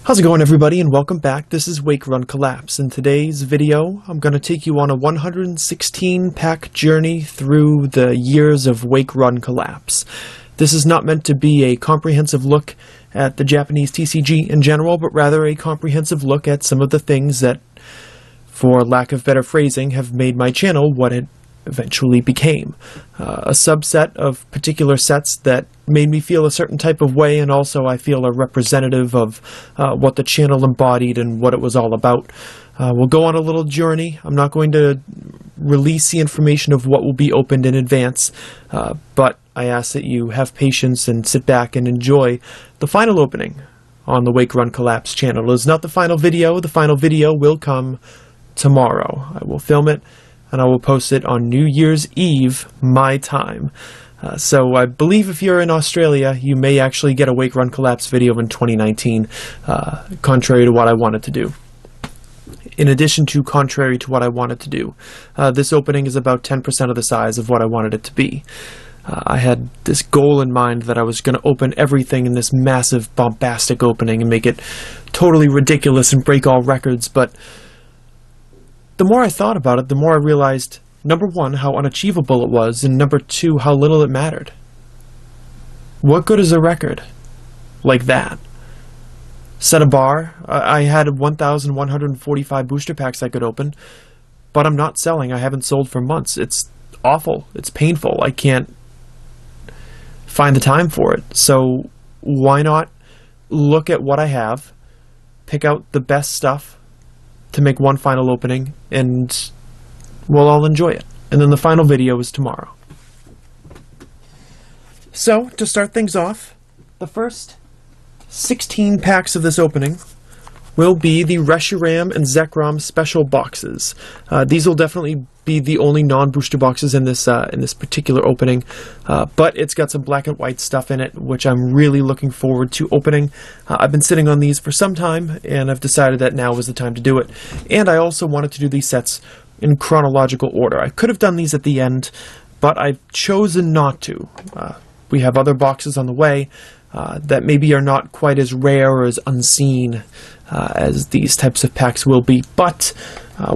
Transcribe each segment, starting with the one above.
How's it going, everybody, and welcome back. This is Wake Run Collapse. In today's video, I'm going to take you on a 116-pack journey through the years of Wake Run Collapse. This is not meant to be a comprehensive look at the Japanese TCG in general, but rather a comprehensive look at some of the things that, for lack of better phrasing, have made my channel what it eventually became. A subset of particular sets that made me feel a certain type of way, and also I feel are representative of what the channel embodied and what it was all about. We'll go on a little journey. I'm not going to release the information of what will be opened in advance, but I ask that you have patience and sit back and enjoy the final opening on the Wake Run Collapse channel. It is not the final video. The final video will come tomorrow. I will film it and I will post it on New Year's Eve, my time. So I believe if you're in Australia, you may actually get a Wake Run Collapse video in 2019, contrary to what I wanted to do. In addition to contrary to what I wanted to do, this opening is about 10% of the size of what I wanted it to be. I had this goal in mind that I was going to open everything in this massive, bombastic opening and make it totally ridiculous and break all records, but the more I thought about it, the more I realized, number one, how unachievable it was, and number two, how little it mattered. What good is a record like that? Set a bar. I had 1,145 booster packs I could open, but I'm not selling. I haven't sold for months. It's awful. It's painful. I can't find the time for it. So why not look at what I have, pick out the best stuff to make one final opening, and we'll all enjoy it. And then the final video is tomorrow. So, to start things off, the first 16 packs of this opening will be the Reshiram and Zekrom special boxes. These will definitely be the only non-booster boxes in this particular opening, but it's got some black and white stuff in it, which I'm really looking forward to opening. I've been sitting on these for some time, and I've decided that now is the time to do it. And I also wanted to do these sets in chronological order. I could have done these at the end, but I've chosen not to. We have other boxes on the way that maybe are not quite as rare or as unseen as these types of packs will be. But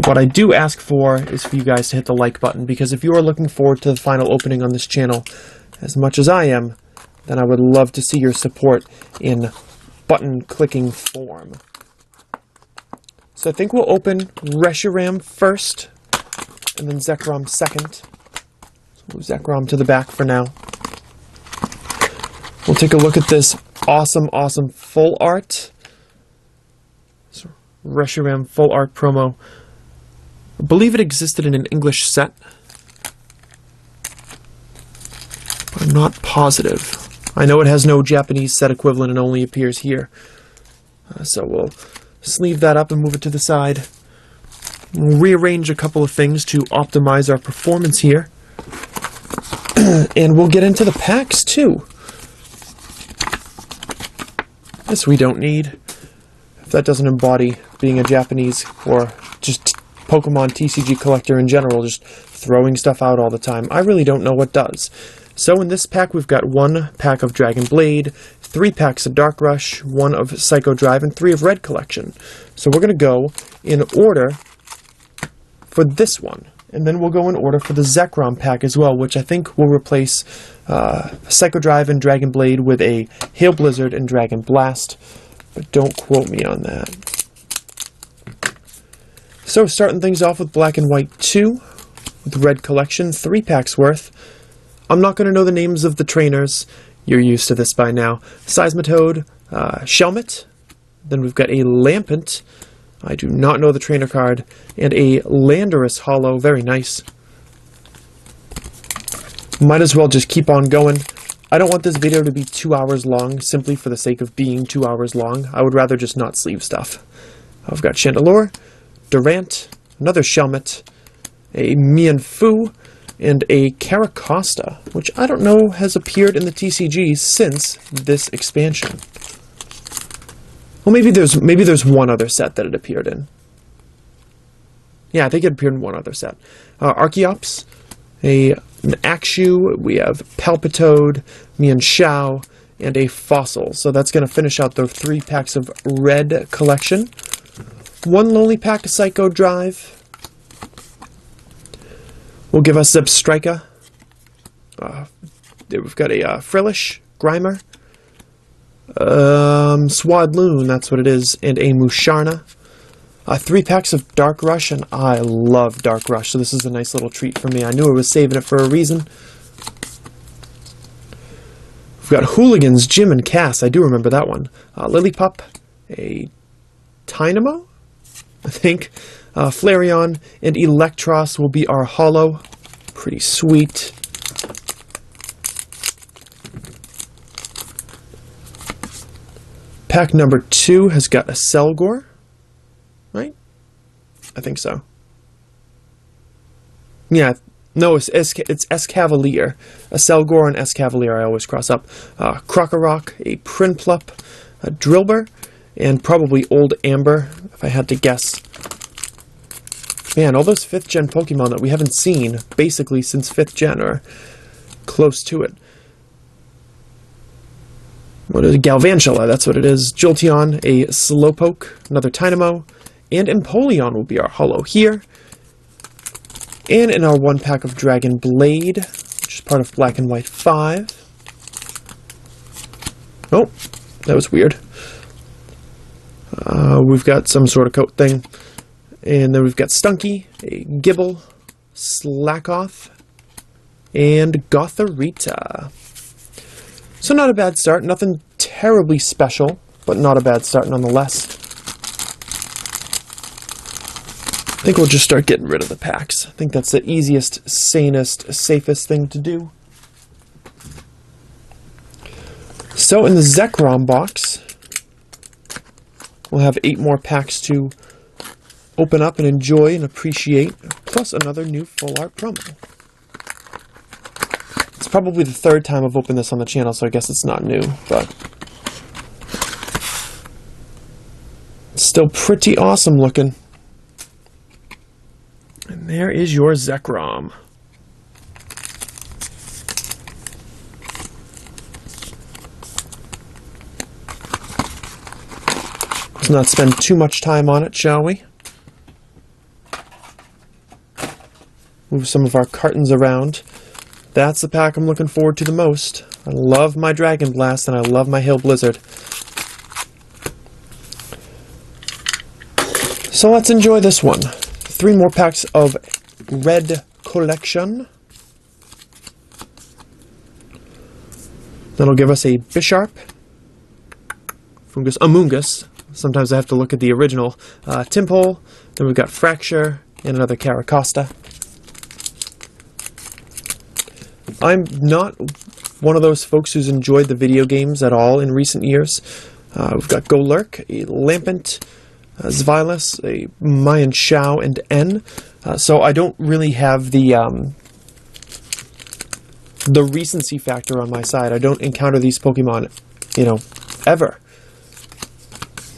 what I do ask for is for you guys to hit the like button, because if you are looking forward to the final opening on this channel as much as I am, then I would love to see your support in button clicking form. So I think we'll open Reshiram first, and then Zekrom second. So move Zekrom to the back for now. We'll take a look at this awesome full art. So Reshiram full art promo. I believe it existed in an English set, but I'm not positive. I know it has no Japanese set equivalent and only appears here. So we'll sleeve that up and move it to the side. We'll rearrange a couple of things to optimize our performance here. And we'll get into the packs too. This we don't need. If that doesn't embody being a Japanese or just Pokemon TCG collector in general, just throwing stuff out all the time, I really don't know what does. So in this pack we've got 1 pack of Dragon Blade, 3 packs of Dark Rush, 1 of Psycho Drive, and 3 of Red Collection. So we're going to go in order for this one. And then we'll go in order for the Zekrom pack as well, which I think will replace Psycho Drive and Dragon Blade with a Hail Blizzard and Dragon Blast. But don't quote me on that. So starting things off with Black and White 2, with Red Collection, 3 packs worth. I'm not going to know the names of the trainers. You're used to this by now. Seismitoad, Shelmet. Then we've got a Lampent. I do not know the trainer card. And a Landorus Holo. Very nice. Might as well just keep on going. I don't want this video to be 2 hours long simply for the sake of being 2 hours long. I would rather just not sleeve stuff. I've got Chandelure, Durant, another Shelmet, a Mienfoo, and a Caracosta, which I don't know has appeared in the TCG since this expansion. Well, maybe there's one other set that it appeared in. Yeah, I think it appeared in one other set. Archeops, an Axew, we have Palpitoad, Mienshao, and a fossil. So that's going to finish out the 3 packs of red collection. 1 lonely pack of Psycho Drive will give us Zebstrika. We've got a Frillish, Grimer, Swadloon, that's what it is, and a Musharna. 3 packs of Dark Rush, and I love Dark Rush, so this is a nice little treat for me. I knew I was saving it for a reason. We've got Hooligans, Jim, and Cass. I do remember that one. Lillipup, a Tynamo, I think. Flareon, and Electros will be our holo. Pretty sweet. Pack number 2 has got a Selgor, right? I think so. Yeah, no, it's Escavalier. A Selgor and Escavalier I always cross up. Krokorok, a Prinplup, a Drillbur, and probably Old Amber, if I had to guess. Man, all those 5th gen Pokemon that we haven't seen basically since 5th gen or close to it. What is it? Galvantula, that's what it is. Jolteon, a Slowpoke, another Tynamo, and Empoleon will be our holo here. And in our 1 pack of Dragon Blade, which is part of Black and White 5. Oh, that was weird. We've got some sort of coat thing. And then we've got Stunky, a Gibble, Slackoth, and Gothorita. So not a bad start. Nothing terribly special, but not a bad start nonetheless. I think we'll just start getting rid of the packs. I think that's the easiest, sanest, safest thing to do. So in the Zekrom box, we'll have 8 more packs to open up and enjoy and appreciate, plus another new full art promo. It's probably the 3rd time I've opened this on the channel, so I guess it's not new, but it's still pretty awesome looking. And there is your Zekrom. Let's not spend too much time on it, shall we? Move some of our cartons around. That's the pack I'm looking forward to the most. I love my Dragon Blast and I love my Hail Blizzard. So let's enjoy this one. 3 more packs of red collection. That'll give us a Bisharp, Amoonguss. Sometimes I have to look at the original. Tympole. Then we've got Fracture and another Caracosta. I'm not one of those folks who's enjoyed the video games at all in recent years. We've got Golurk, a Lampent, Zvilas, a Mayan Shao, and N. So I don't really have the recency factor on my side. I don't encounter these Pokemon, ever.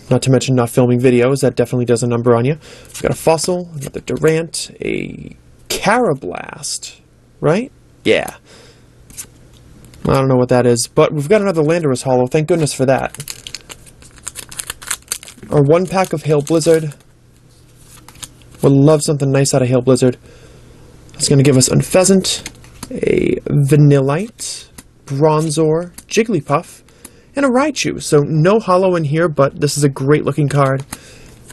Not to mention not filming videos. That definitely does a number on you. We've got a Fossil, another Durant, a Carablast, right? Yeah. I don't know what that is, but we've got another Landorus holo. Thank goodness for that. Our 1 pack of Hail Blizzard. Would love something nice out of Hail Blizzard. It's going to give us Unfezant, a Vanillite, Bronzor, Jigglypuff, and a Raichu. So no holo in here, but this is a great looking card.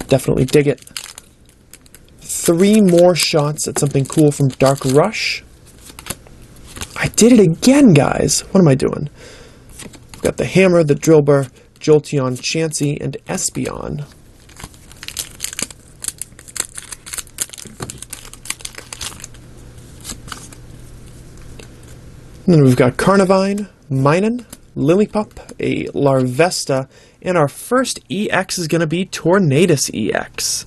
Definitely dig it. 3 more shots at something cool from Dark Rush. I did it again, guys. What am I doing? Got the Hammer, the Drillbur, Jolteon, Chansey, and Espeon. And then we've got Carnivine, Minun, Lillipup, a Larvesta, and our first EX is going to be Tornadus EX.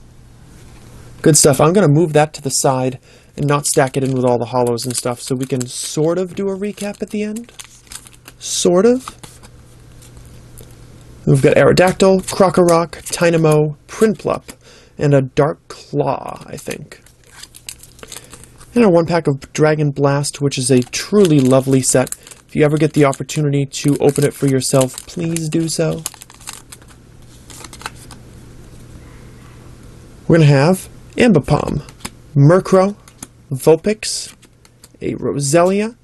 Good stuff. I'm going to move that to the side and not stack it in with all the holos and stuff, so we can sort of do a recap at the end. Sort of. We've got Aerodactyl, Krokorok, Tynamo, Prinplup, and a Dark Claw, I think. And our 1 pack of Dragon Blast, which is a truly lovely set. If you ever get the opportunity to open it for yourself, please do so. We're going to have Ambipom, Murkrow, Vulpix, a Roselia,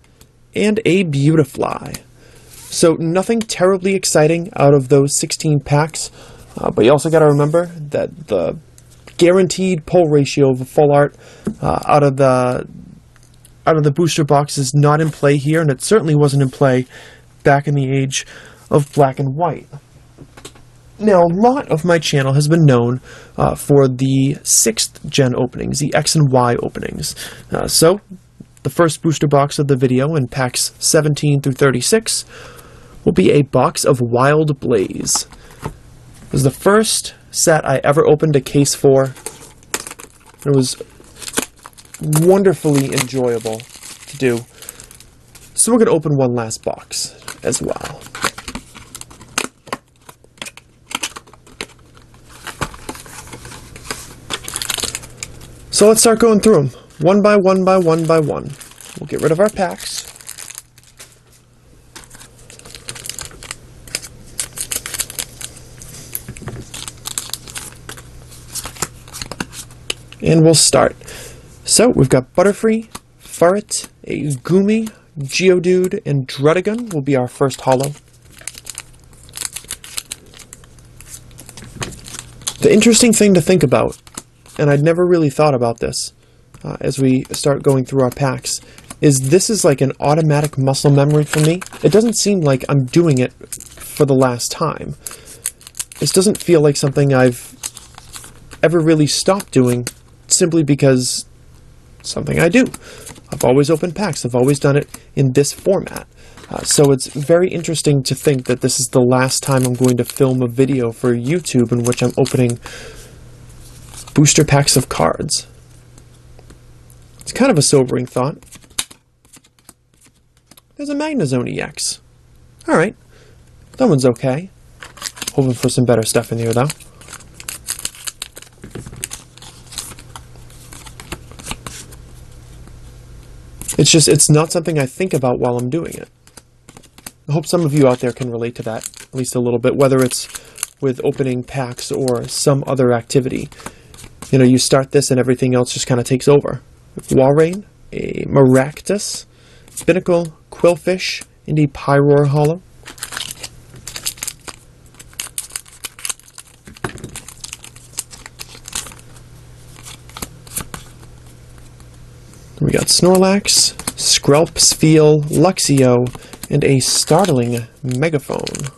and a Beautifly. So nothing terribly exciting out of those 16 packs, but you also got to remember that the guaranteed pull ratio of a full art out of the booster box is not in play here, and it certainly wasn't in play back in the age of black and white. Now, a lot of my channel has been known for the 6th gen openings, the X and Y openings. So, the first booster box of the video in packs 17 through 36 will be a box of Wild Blaze. It was the first set I ever opened a case for. It was wonderfully enjoyable to do. So we're going to open one last box as well. So let's start going through them, one by one by one by one. We'll get rid of our packs. And we'll start. So we've got Butterfree, Furret, a Goomy, Geodude, and Druddigon will be our first holo. The interesting thing to think about, and I'd never really thought about this as we start going through our packs, is this is like an automatic muscle memory for me. It doesn't seem like I'm doing it for the last time. This doesn't feel like something I've ever really stopped doing simply because something I do. I've always opened packs. I've always done it in this format. So it's very interesting to think that this is the last time I'm going to film a video for YouTube in which I'm opening booster packs of cards. It's kind of a sobering thought. There's a Magnezone EX. Alright, that one's okay. Hoping for some better stuff in here though. It's not something I think about while I'm doing it. I hope some of you out there can relate to that, at least a little bit, whether it's with opening packs or some other activity. You know, you start this and everything else just kind of takes over. Walrein, a Maractus, Binacle, Quillfish, and a Pyroar holo. We got Snorlax, Skrelp, Spheal, Luxio, and a startling Megaphone.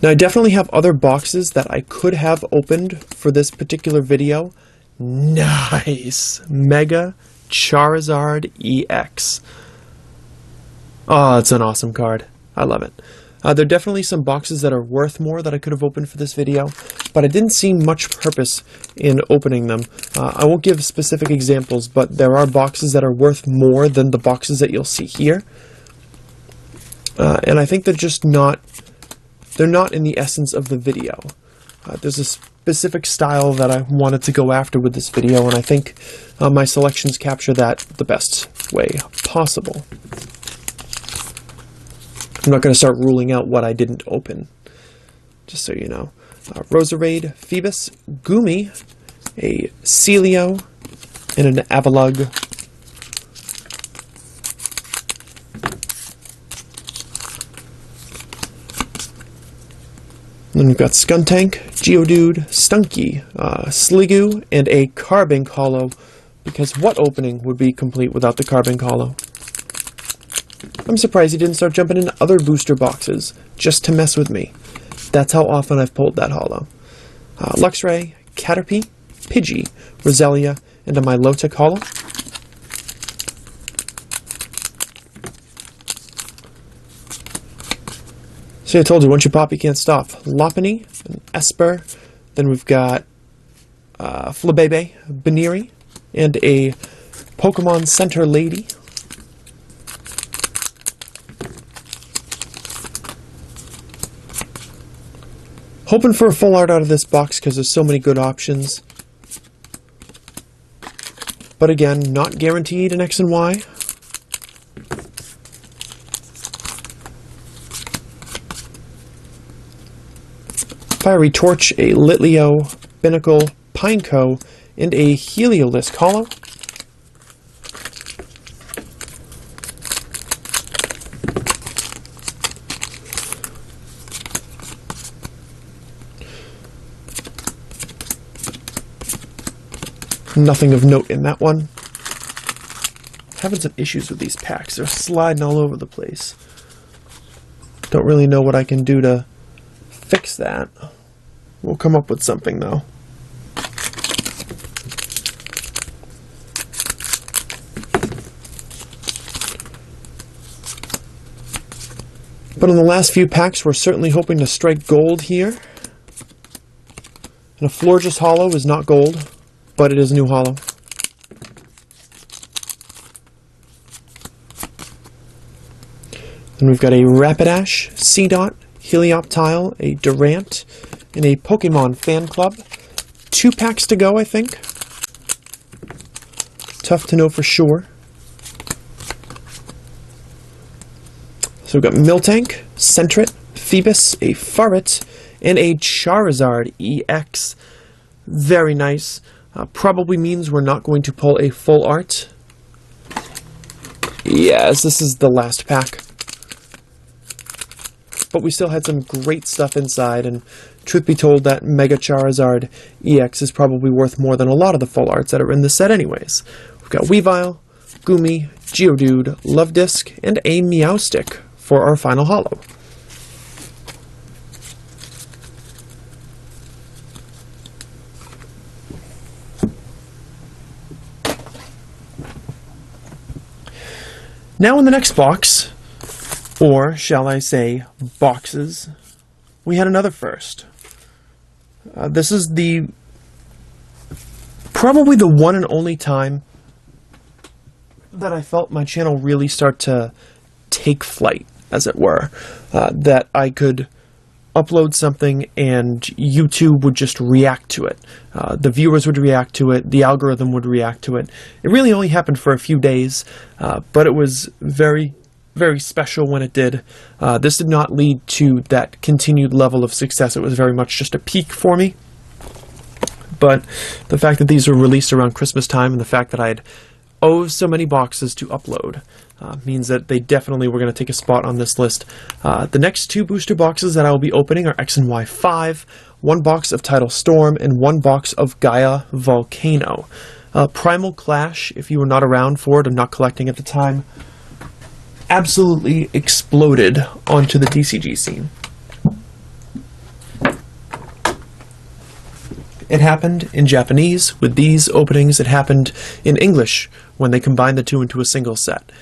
Now I definitely have other boxes that I could have opened for this particular video. Nice! Mega Charizard EX. Oh, it's an awesome card. I love it. There are definitely some boxes that are worth more that I could have opened for this video, but I didn't see much purpose in opening them. I won't give specific examples, but there are boxes that are worth more than the boxes that you'll see here. And I think they're just not, they're not in the essence of the video. There's a specific style that I wanted to go after with this video, and I think my selections capture that the best way possible. I'm not going to start ruling out what I didn't open, just so you know. Roserade, Phoebus, Goomy, a Celio, and an Avalugg. Then we've got Skuntank, Geodude, Stunky, Sliggoo, and a Carbink holo, because what opening would be complete without the Carbink holo? I'm surprised he didn't start jumping into other booster boxes just to mess with me. That's how often I've pulled that holo. Luxray, Caterpie, Pidgey, Roselia, and a Milotic holo. See, I told you, once you pop, you can't stop. Lopunny, an Esper, then we've got Flabebe, Baniri, and a Pokemon Center Lady. Hoping for a full art out of this box because there's so many good options. but again, not guaranteed in X and Y. Fiery Torch, a Litleo, Binnacle, Pineco, and a Heliolisk Hollow. Nothing of note in that one. Having some issues with these packs. They're sliding all over the place. Don't really know what I can do to fix that. We'll come up with something, though. But in the last few packs, we're certainly hoping to strike gold here. And a Florges Hollow is not gold, but it is a new hollow. Then we've got a Rapidash, Seedot, Helioptile, a Durant, and a Pokemon Fan Club. 2 packs to go, I think. Tough to know for sure. So we've got Miltank, Sentret, Phoebus, a Farret, and a Charizard EX. Very nice. Probably means we're not going to pull a full art. Yes, this is the last pack. But we still had some great stuff inside, and truth be told, that Mega Charizard EX is probably worth more than a lot of the full arts that are in this set anyways. We've got Weavile, Goomy, Geodude, Luvdisc, and a Meowstic for our final hollow. Now in the next box, or shall I say boxes, we had another first. This is probably the one and only time that I felt my channel really start to take flight, as it were. That I could upload something and YouTube would just react to it. The viewers would react to it, the algorithm would react to it. It really only happened for a few days, but it was very, very special when it did. This did not lead to that continued level of success. It was very much just a peak for me. But the fact that these were released around Christmas time and the fact that I'd so many boxes to upload means that they definitely were going to take a spot on this list. The next 2 booster boxes that I will be opening are X and Y 5, 1 box of Tidal Storm, and 1 box of Gaia Volcano. Primal Clash, if you were not around for it or not collecting at the time, absolutely exploded onto the TCG scene. It happened in Japanese with these openings. It happened in English when they combined the 2 into a single set.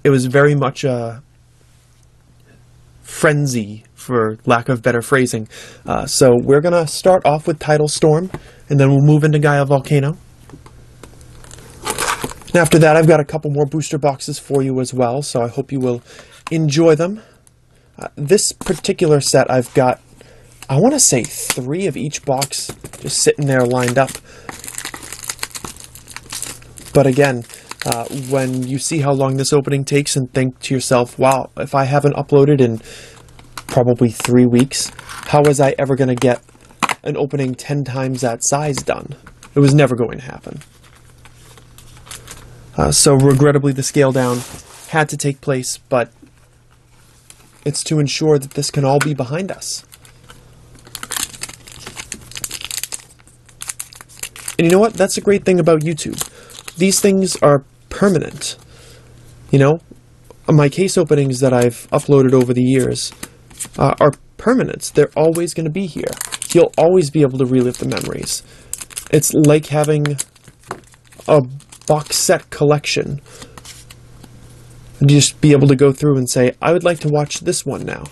It was very much a frenzy, for lack of better phrasing. So we're going to start off with Tidal Storm, and then we'll move into Gaia Volcano. And after that, I've got a couple more booster boxes for you as well, so I hope you will enjoy them. This particular set, I've got, I want to say 3 of each box just sitting there lined up. But again, when you see how long this opening takes and think to yourself, wow, if I haven't uploaded in probably 3 weeks, how was I ever going to get an opening 10 times that size done? It was never going to happen. So regrettably, the scale down had to take place, but it's to ensure that this can all be behind us. And you know what? That's a great thing about YouTube. These things are permanent. You know, my case openings that I've uploaded over the years are permanent. They're always going to be here. You'll always be able to relive the memories. It's like having a box set collection. And you just be able to go through and say, I would like to watch this one now.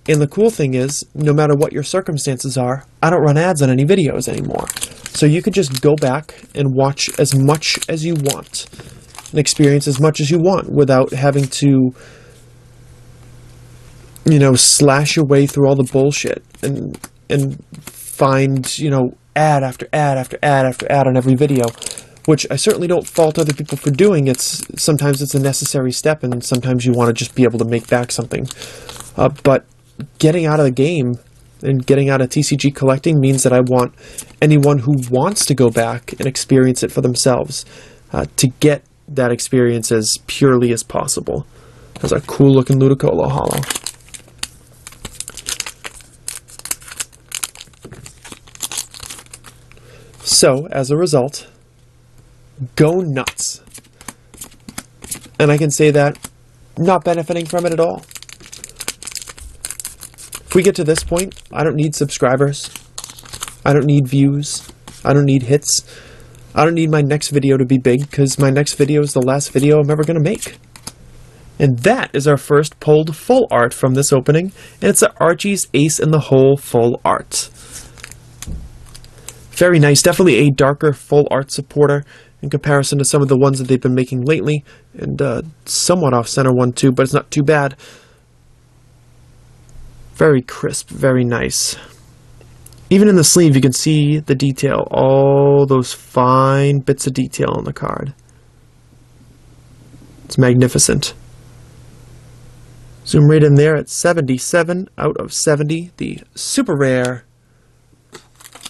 And the cool thing is, no matter what your circumstances are, I don't run ads on any videos anymore. So you could just go back and watch as much as you want and experience as much as you want without having to, you know, slash your way through all the bullshit and find, you know, ad after ad after ad after ad on every video, which I certainly don't fault other people for doing. Sometimes it's a necessary step, and sometimes you want to just be able to make back something. But getting out of the game and getting out of TCG collecting means that I want anyone who wants to go back and experience it for themselves to get that experience as purely as possible. That's a cool looking Ludicolo holo. So, as a result, go nuts. And I can say that not benefiting from it at all. If we get to this point, I don't need subscribers. I don't need views. I don't need hits. I don't need my next video to be big, because my next video is the last video I'm ever going to make. And that is our first pulled full art from this opening, and it's the Archie's Ace in the Hole full art. Very nice, definitely a darker full art supporter in comparison to some of the ones that they've been making lately, and somewhat off-center one too, but it's not too bad. Very crisp, very nice. Even in the sleeve you can see the detail, all those fine bits of detail on the card. It's magnificent. Zoom right in there at 77 out of 70, the super rare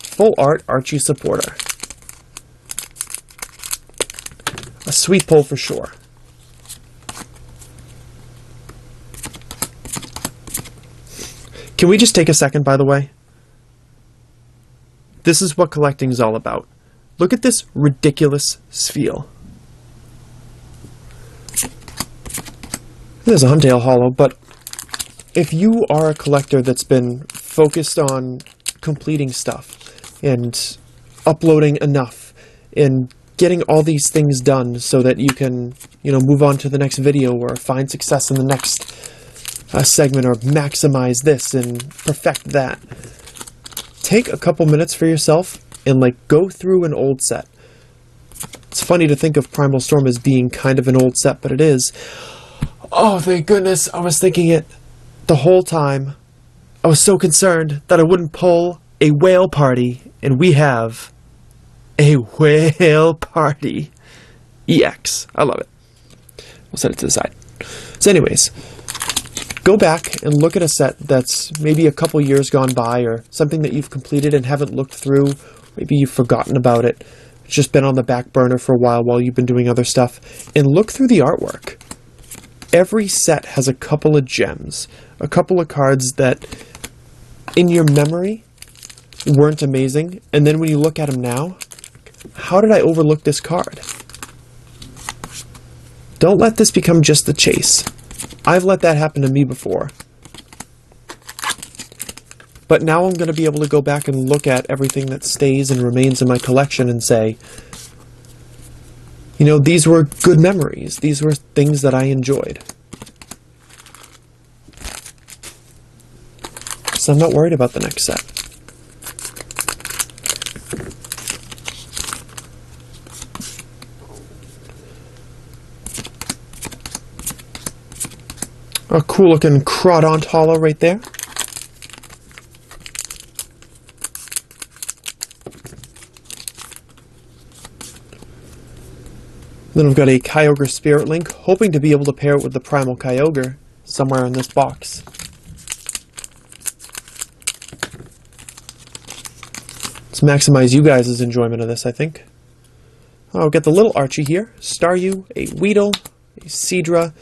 full art Archie supporter. A sweet pull for sure. Can we just take a second, by the way? This is what collecting is all about. Look at this ridiculous Spheal. There's a Huntail holo, but if you are a collector that's been focused on completing stuff and uploading enough and getting all these things done so that you can, move on to the next video or find success in the next segment or maximize this and perfect that. Take a couple minutes for yourself and go through an old set. It's funny to think of Primal Storm as being kind of an old set, but it is. Oh, thank goodness, I was thinking it the whole time. I was so concerned that I wouldn't pull a Whale Party, and we have a Whale Party EX. I love it. We'll set it to the side. So anyways, go back and look at a set that's maybe a couple years gone by, or something that you've completed and haven't looked through. Maybe you've forgotten about it. It's just been on the back burner for a while you've been doing other stuff. And look through the artwork. Every set has a couple of gems, a couple of cards that, in your memory, weren't amazing, and then when you look at them now, how did I overlook this card? Don't let this become just the chase. I've let that happen to me before. But now I'm going to be able to go back and look at everything that stays and remains in my collection and say, these were good memories. These were things that I enjoyed. So I'm not worried about the next set. A cool looking Crawdaunt holo right there. Then I've got a Kyogre Spirit Link, hoping to be able to pair it with the Primal Kyogre somewhere in this box. Let's maximize you guys' enjoyment of this, I think. I'll get the little Archie here. Staryu, a Weedle, a Seadra.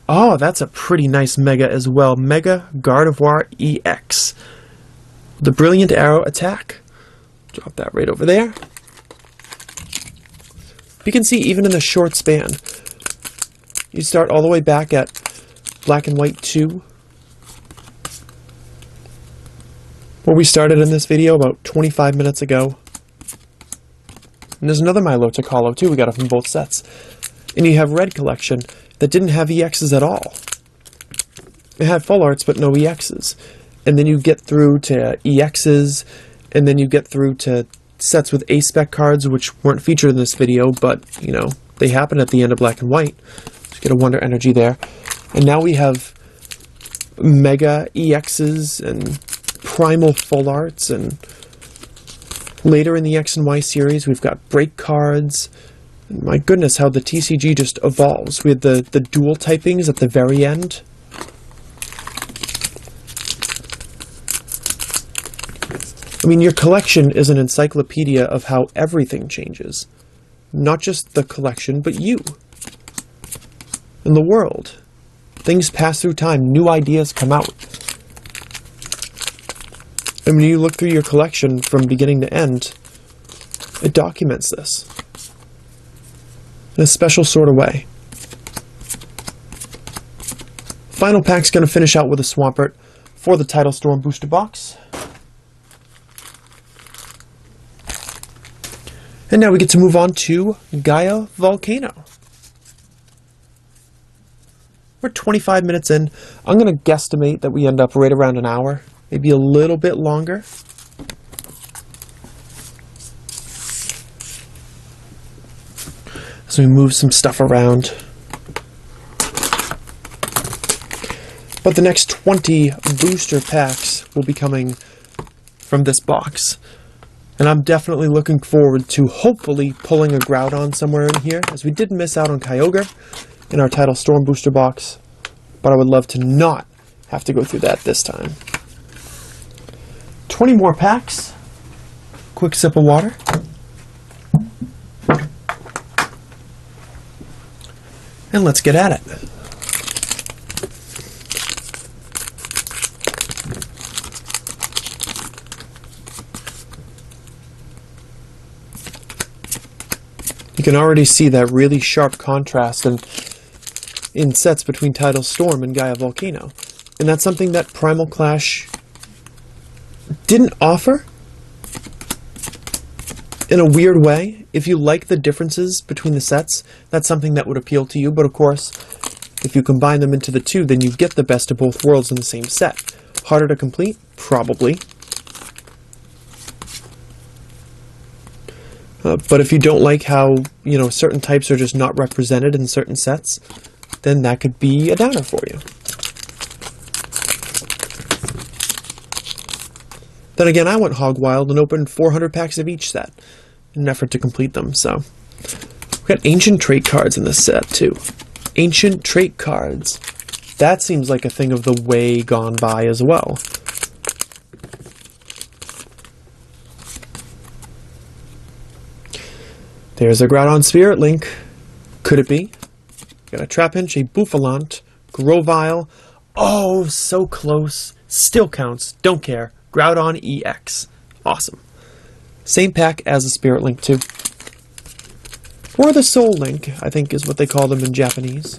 Oh, that's a pretty nice Mega as well. Mega Gardevoir EX. The Brilliant Arrow attack. Drop that right over there. You can see even in the short span, you start all the way back at Black and White 2, where we started in this video about 25 minutes ago. And there's another Milotic holo too, we got it from both sets. And you have Red Collection that didn't have EXs at all. It had full arts but no EXs. And then you get through to EXs, and then you get through to sets with A-Spec cards, which weren't featured in this video, but, they happen at the end of Black and White. So get a Wonder Energy there. And now we have Mega EXs and Primal Full Arts, and later in the X and Y series, we've got break cards, My goodness, how the TCG just evolves. We had the dual typings at the very end. I mean, your collection is an encyclopedia of how everything changes. Not just the collection, but you. And the world. Things pass through time. New ideas come out. And when you look through your collection from beginning to end, it documents this. In a special sort of way. Final pack's going to finish out with a Swampert for the Tidal Storm booster box. And now we get to move on to Gaia Volcano. We're 25 minutes in. I'm going to guesstimate that we end up right around an hour, maybe a little bit longer. So we move some stuff around. But the next 20 booster packs will be coming from this box. And I'm definitely looking forward to hopefully pulling a Groudon somewhere in here, as we did miss out on Kyogre in our Tidal Storm booster box. But I would love to not have to go through that this time. 20 more packs. Quick sip of water. And let's get at it. You can already see that really sharp contrast in sets between Tidal Storm and Gaia Volcano. And that's something that Primal Clash didn't offer in a weird way. If you like the differences between the sets, that's something that would appeal to you. But of course, if you combine them into the two, then you get the best of both worlds in the same set. Harder to complete? Probably. But if you don't like how, certain types are just not represented in certain sets, then that could be a downer for you. Then again, I went hog wild and opened 400 packs of each set in an effort to complete them, so. We've got ancient trait cards in this set, too. Ancient trait cards. That seems like a thing of the way gone by as well. There's a Groudon Spirit Link. Could it be? Got a Trapinch, a Bouffalant, Grovyle. Oh, so close. Still counts. Don't care. Groudon EX. Awesome. Same pack as the Spirit Link, too. Or the Soul Link, I think is what they call them in Japanese.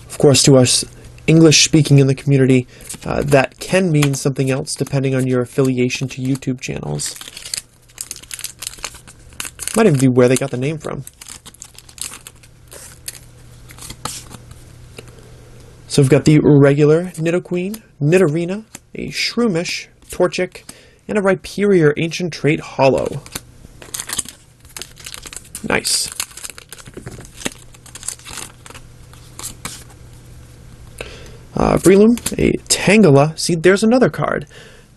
Of course, to us English-speaking in the community, that can mean something else depending on your affiliation to YouTube channels. Might even be where they got the name from. So we've got the regular Nidoqueen, Nidorina, a Shroomish, Torchic, and a Rhyperior Ancient Trait Holo. Nice. Breloom, a Tangela. See, there's another card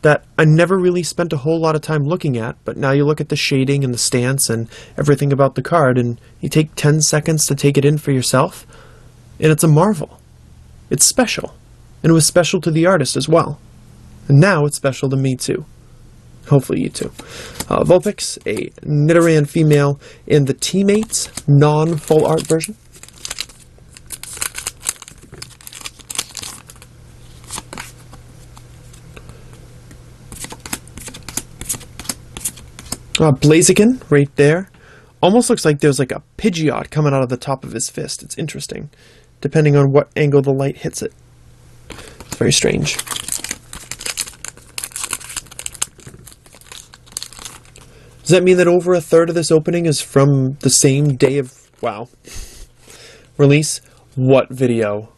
that I never really spent a whole lot of time looking at, but now you look at the shading and the stance and everything about the card, and you take 10 seconds to take it in for yourself, and it's a marvel. It's special. And it was special to the artist as well. And now it's special to me too. Hopefully you too. Vulpix, a Nidoran female in the Teammates non-full art version. Blaziken, right there. Almost looks like there's like a Pidgeot coming out of the top of his fist. It's interesting, depending on what angle the light hits it. It's very strange. Does that mean that over a third of this opening is from the same day of, release? What video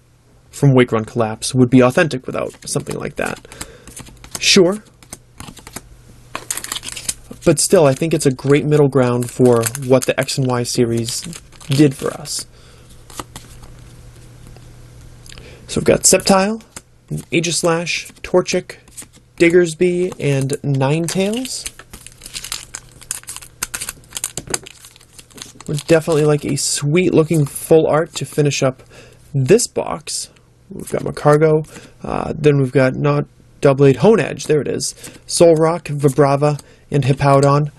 from Wake Run Collapse would be authentic without something like that? Sure. But still, I think it's a great middle ground for what the X and Y series did for us. So we've got Sceptile, Aegislash, Torchic, Diggersby, and Ninetales. Would definitely like a sweet looking full art to finish up this box. We've got Magcargo, then we've got not Doublade, Honedge, there it is, Solrock, Vibrava, and Hippowdon.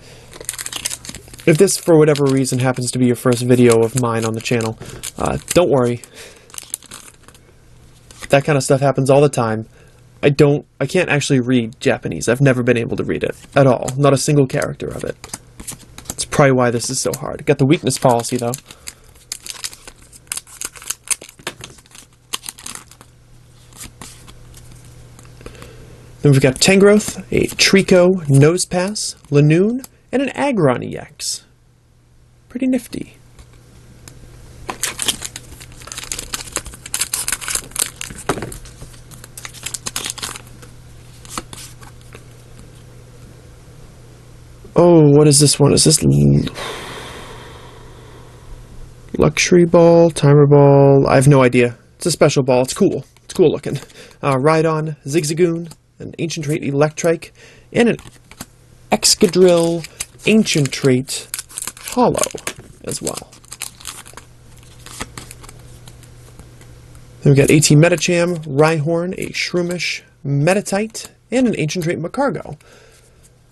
If this, for whatever reason, happens to be your first video of mine on the channel, don't worry. That kind of stuff happens all the time. I can't actually read Japanese. I've never been able to read it at all. Not a single character of it. That's probably why this is so hard. Got the weakness policy, though. Then we've got Tangrowth, a Trico, Nosepass, Lanoon, and an Aggron EX. Pretty nifty. Oh, what is this one? Is this Luxury Ball, Timer Ball? I have no idea. It's a special ball. It's cool. It's cool looking. Rhydon, Zigzagoon, an Ancient Trait Electrike, and an Excadrill Ancient Trait Hollow as well. Then we've got AT Metacham, Rhyhorn, a Shroomish, Metatite, and an Ancient Trait Magcargo.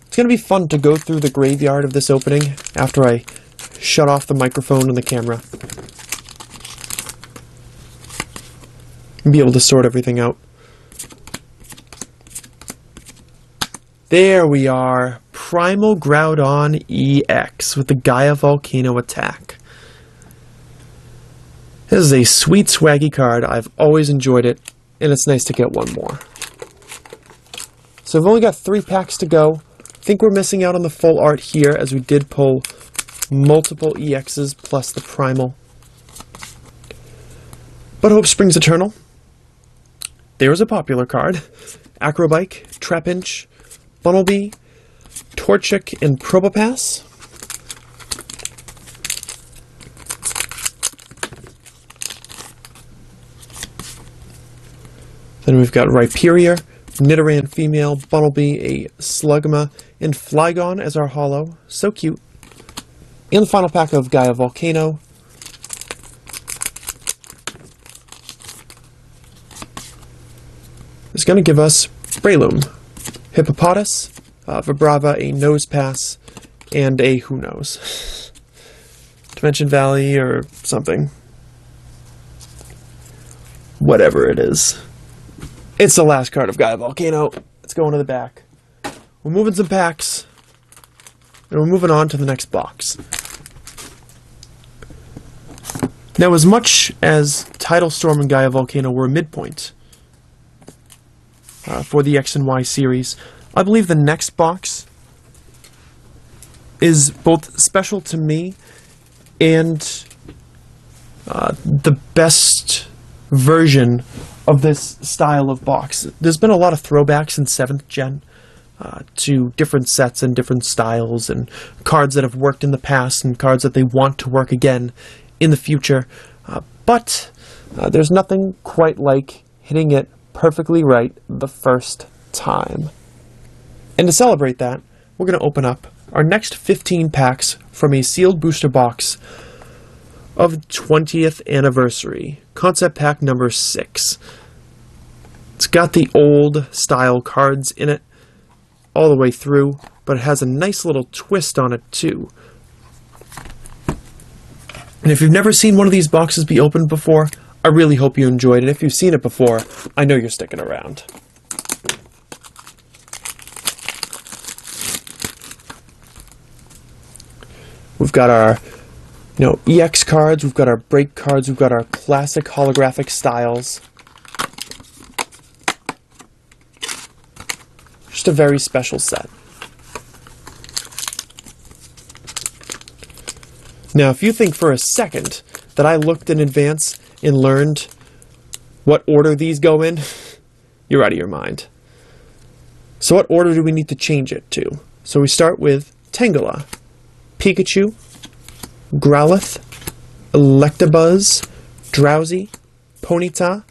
It's going to be fun to go through the graveyard of this opening after I shut off the microphone and the camera. And be able to sort everything out. There we are. Primal Groudon EX with the Gaia Volcano attack. This is a sweet swaggy card. I've always enjoyed it, and it's nice to get one more. So I've only got 3 packs to go. I think we're missing out on the full art here, as we did pull multiple EXs plus the Primal. But hope springs eternal. There's a popular card. Acrobike, Trapinch, Bunnelby, Torchic, and Probopass. Then we've got Rhyperior, Nidoran Female, Bunnelby, a Slugma, and Flygon as our holo. So cute. And the final pack of Gaia Volcano. Is going to give us Breloom, Hippopotas, Vibrava, a Nosepass, and a who knows. Dimension Valley or something. Whatever it is. It's the last card of Gaia Volcano. It's going to the back. We're moving some packs. And we're moving on to the next box. Now, as much as Tidal Storm and Gaia Volcano were a midpoint for the X and Y series, I believe the next box is both special to me and the best version of this style of box. There's been a lot of throwbacks in 7th Gen to different sets and different styles and cards that have worked in the past and cards that they want to work again in the future. But there's nothing quite like hitting it perfectly right the first time. And to celebrate that, we're going to open up our next 15 packs from a sealed booster box of 20th Anniversary, Concept Pack number 6. It's got the old style cards in it all the way through, but it has a nice little twist on it too. And if you've never seen one of these boxes be opened before, I really hope you enjoyed it. If you've seen it before, I know you're sticking around. We've got our EX cards, we've got our break cards, we've got our classic holographic styles. Just a very special set. Now, if you think for a second that I looked in advance and learned what order these go in, you're out of your mind. So what order do we need to change it to? So we start with Tangela, Pikachu, Growlithe, Electabuzz, Drowsy, Ponyta.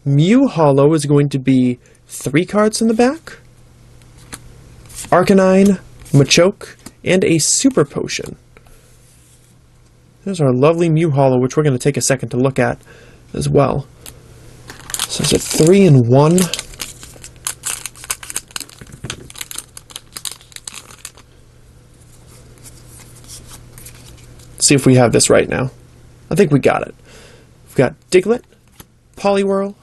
Mew Hollow is going to be 3 cards in the back. Arcanine, Machoke, and a Super Potion. There's our lovely Mew Hollow, which we're going to take a second to look at as well. So is it 3 and 1? See if we have this right now. I think we got it. We've got Diglett, Poliwhirl,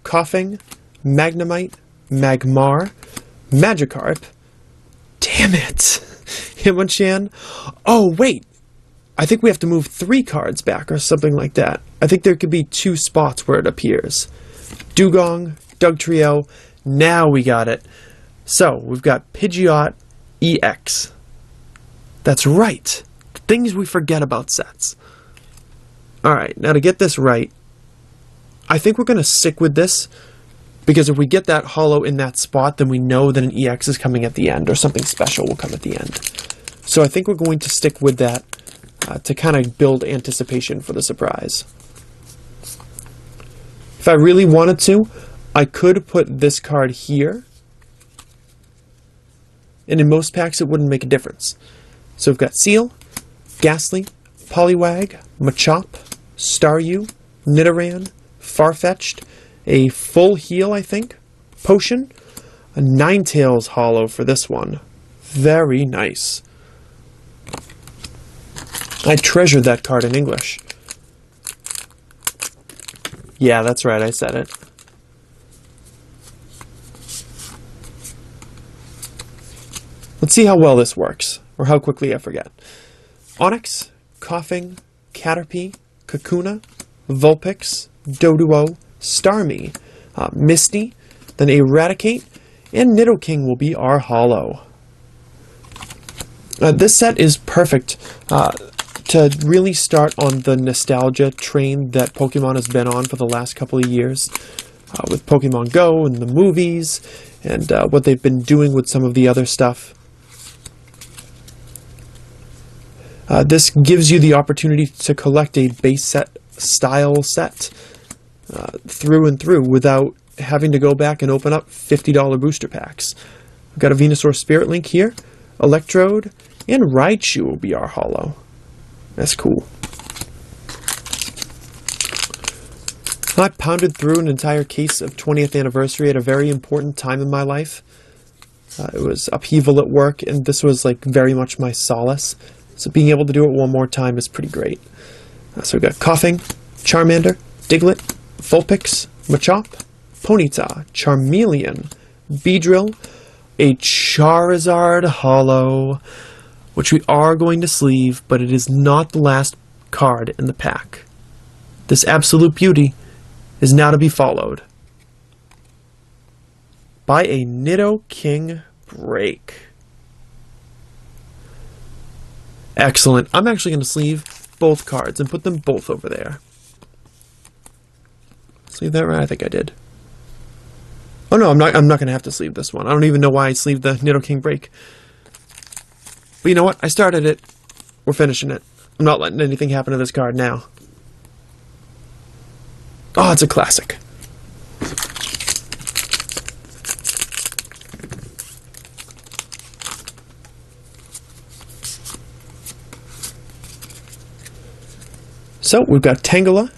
Koffing, Magnemite, Magmar, Magikarp. Damn it! Hitmonchan. Oh, wait! I think we have to move 3 cards back or something like that. I think there could be 2 spots where it appears. Dugong, Dugtrio. Now we got it. So, we've got Pidgeot EX. That's right. Things we forget about sets. Alright, now to get this right, I think we're going to stick with this, because if we get that holo in that spot, then we know that an EX is coming at the end, or something special will come at the end. So I think we're going to stick with that to kind of build anticipation for the surprise. If I really wanted to, I could put this card here, and in most packs it wouldn't make a difference. So we've got Seal, Ghastly, Poliwag, Machop, Staryu, Nidoran, Farfetch'd, a full heal, I think, Potion, a Ninetales holo for this one. Very nice. I treasured that card in English. Yeah, that's right, I said it. Let's see how well this works, or how quickly I forget. Onix, Koffing, Caterpie, Kakuna, Vulpix, Doduo, Starmie, Misty, then Eradicate, and Nidoking will be our holo. This set is perfect to really start on the nostalgia train that Pokemon has been on for the last couple of years, with Pokemon Go and the movies, and what they've been doing with some of the other stuff. This gives you the opportunity to collect a base set style set through and through without having to go back and open up $50 booster packs. We've got a Venusaur Spirit Link here, Electrode, and Raichu will be our holo. That's cool. I pounded through an entire case of 20th Anniversary at a very important time in my life. It was upheaval at work, and this was like very much my solace. So being able to do it one more time is pretty great. So we've got Koffing, Charmander, Diglett, Vulpix, Machop, Ponyta, Charmeleon, Beedrill, a Charizard holo, which we are going to sleeve, but it is not the last card in the pack. This absolute beauty is now to be followed by a Nidoking Break. Excellent. I'm actually going to sleeve both cards and put them both over there. Sleeve that right? I think I did. Oh no, I'm not going to have to sleeve this one. I don't even know why I sleeved the Nidoking Break. But you know what? I started it. We're finishing it. I'm not letting anything happen to this card now. Oh, it's a classic. So, we've got Tangela,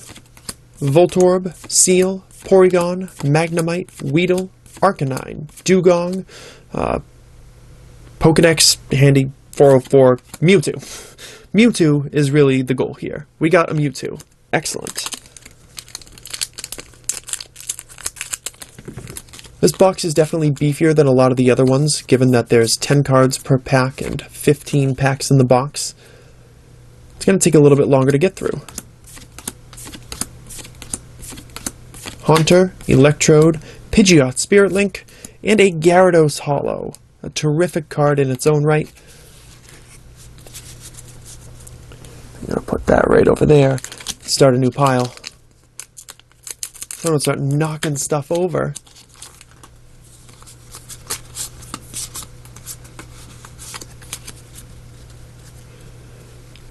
Voltorb, Seal, Porygon, Magnemite, Weedle, Arcanine, Dugong, Pokedex, handy 404, Mewtwo. Mewtwo is really the goal here. We got a Mewtwo. Excellent. This box is definitely beefier than a lot of the other ones, given that there's 10 cards per pack and 15 packs in the box. It's going to take a little bit longer to get through. Haunter, Electrode, Pidgeot Spirit Link, and a Gyarados holo. A terrific card in its own right. I'm going to put that right over there. Start a new pile. I'm going to start knocking stuff over.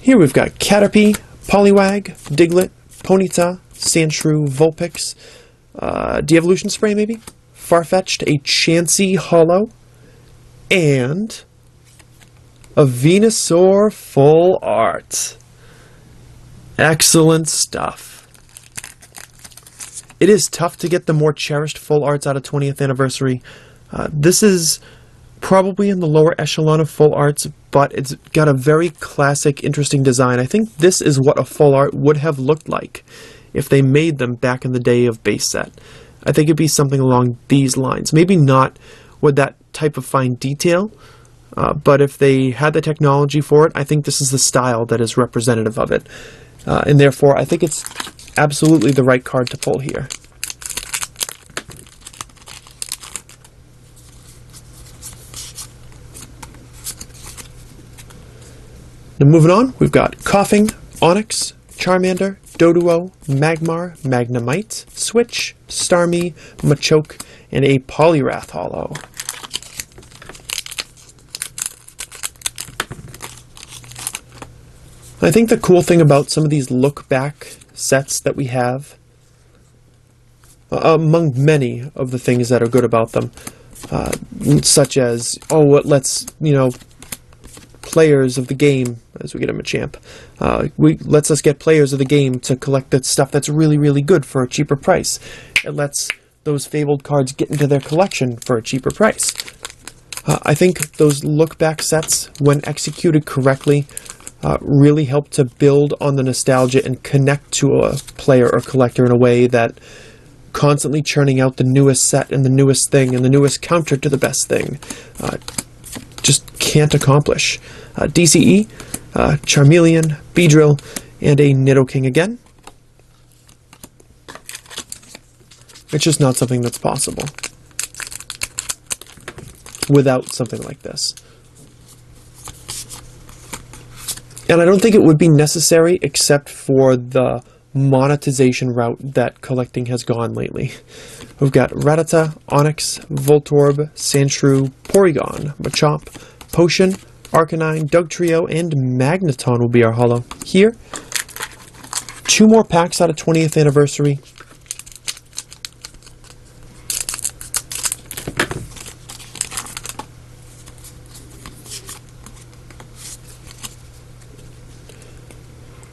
Here we've got Caterpie, Poliwag, Diglett, Ponyta, Sandshrew, Vulpix, De-Evolution Spray maybe? Farfetch'd, a Chansey holo, and a Venusaur full art. Excellent stuff. It is tough to get the more cherished full arts out of 20th anniversary. This is probably in the lower echelon of full arts, but it's got a very classic, interesting design. I think this is what a full art would have looked like if they made them back in the day of base set. I think it'd be something along these lines. Maybe not with that type of fine detail, but if they had the technology for it, I think this is the style that is representative of it. And therefore, I think it's absolutely the right card to pull here. Now moving on, we've got Coughing, Onyx, Charmander, Doduo, Magmar, Magnemite, Switch, Starmie, Machoke, and a Poliwrath holo. I think the cool thing about some of these look-back sets that we have, among many of the things that are good about them, such as, it lets, players of the game, as we get a Machamp, lets us get players of the game to collect that stuff that's really, really good for a cheaper price. It lets those fabled cards get into their collection for a cheaper price. I think those look-back sets, when executed correctly, really help to build on the nostalgia and connect to a player or collector in a way that constantly churning out the newest set and the newest thing and the newest counter to the best thing just can't accomplish. DCE, Charmeleon, Beedrill, and a Nidoking again. It's just not something that's possible without something like this. And I don't think it would be necessary except for the monetization route that collecting has gone lately. We've got Rattata, Onyx, Voltorb, Sandshrew, Porygon, Machop, Potion, Arcanine, Dugtrio, and Magneton will be our holo. Here, 2 more packs out of 20th anniversary.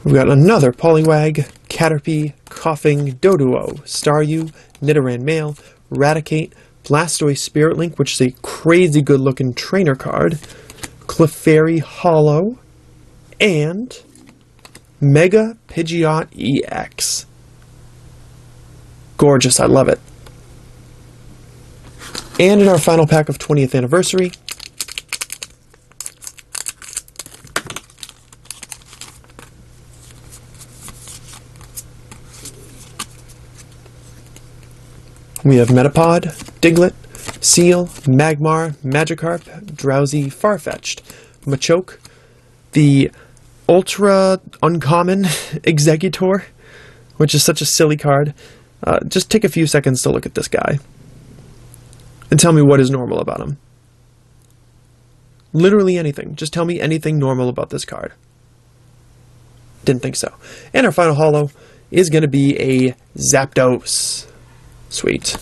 We've got another Poliwag, Caterpie, Coughing, Doduo, Staryu, Nidoran Male, Raticate, Blastoise Spirit Link, which is a crazy good looking trainer card, Clefairy holo, and Mega Pidgeot EX. Gorgeous, I love it. And in our final pack of 20th anniversary, we have Metapod, Diglett, Seal, Magmar, Magikarp, Drowsy, Farfetch'd, Machoke, the ultra uncommon Exeggutor, which is such a silly card. Just take a few seconds to look at this guy and tell me what is normal about him. Literally anything. Just tell me anything normal about this card. Didn't think so. And our final holo is going to be a Zapdos. Sweet.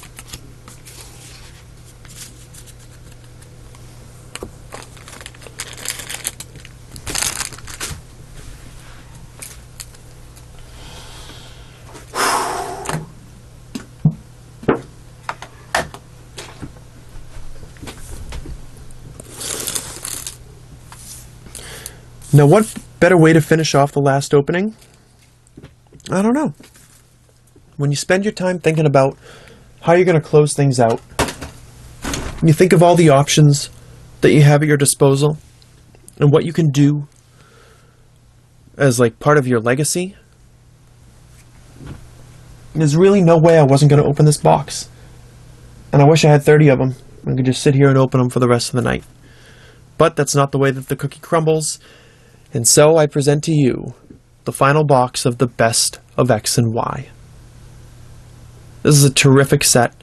Now, what better way to finish off the last opening? I don't know. When you spend your time thinking about how you're going to close things out, you think of all the options that you have at your disposal and what you can do as like part of your legacy, there's really no way I wasn't going to open this box. And I wish I had 30 of them. I could just sit here and open them for the rest of the night. But that's not the way that the cookie crumbles. And so I present to you the final box of the best of X and Y. This is a terrific set.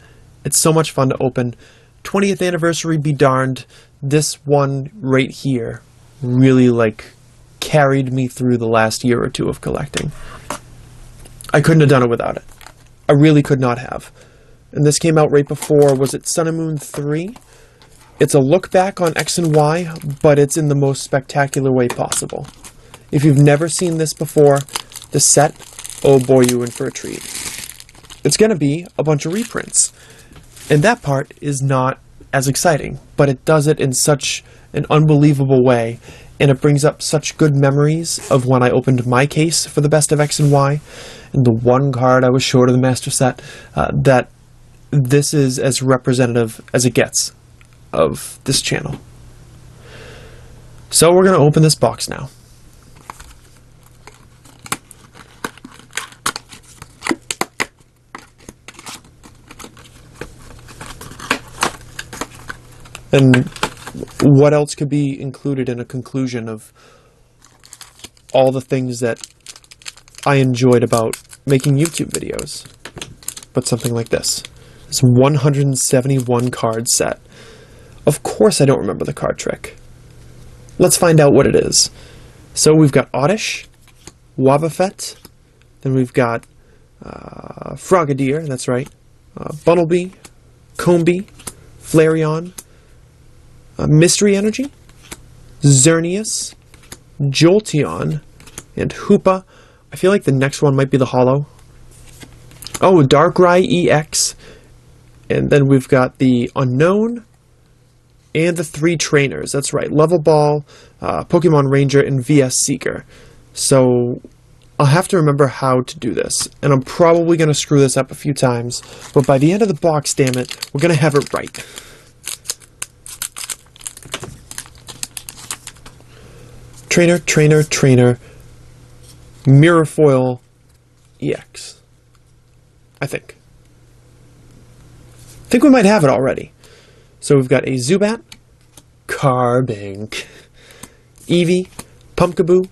It's so much fun to open. 20th anniversary be darned. This one right here really carried me through the last year or two of collecting. I couldn't have done it without it. I really could not have. And this came out right before, was it Sun and Moon 3? It's a look back on X and Y, but it's in the most spectacular way possible. If you've never seen this before, This set, oh boy, you in for a treat. It's going to be a bunch of reprints. And that part is not as exciting, but it does it in such an unbelievable way, and it brings up such good memories of when I opened my case for the Best of X and Y, and the one card I was short of the Master Set, that this is as representative as it gets of this channel. So we're going to open this box now. And what else could be included in a conclusion of all the things that I enjoyed about making YouTube videos? But something like this. This 171 card set. Of course I don't remember the card trick. Let's find out what it is. So we've got Oddish, Wobbuffet, then we've got Frogadier, that's right, Bunnelby, Combee, Flareon, Mystery Energy, Xerneas, Jolteon, and Hoopa. I feel like the next one might be the Holo. Oh, Darkrai EX. And then we've got the Unknown and the 3 trainers. That's right, Level Ball, Pokemon Ranger, and VS Seeker. So I'll have to remember how to do this. And I'm probably going to screw this up a few times. But by the end of the box, damn it, we're going to have it right. Trainer, Mirrorfoil EX. I think we might have it already. So we've got a Zubat, Carbink, Eevee, Pumpkaboo,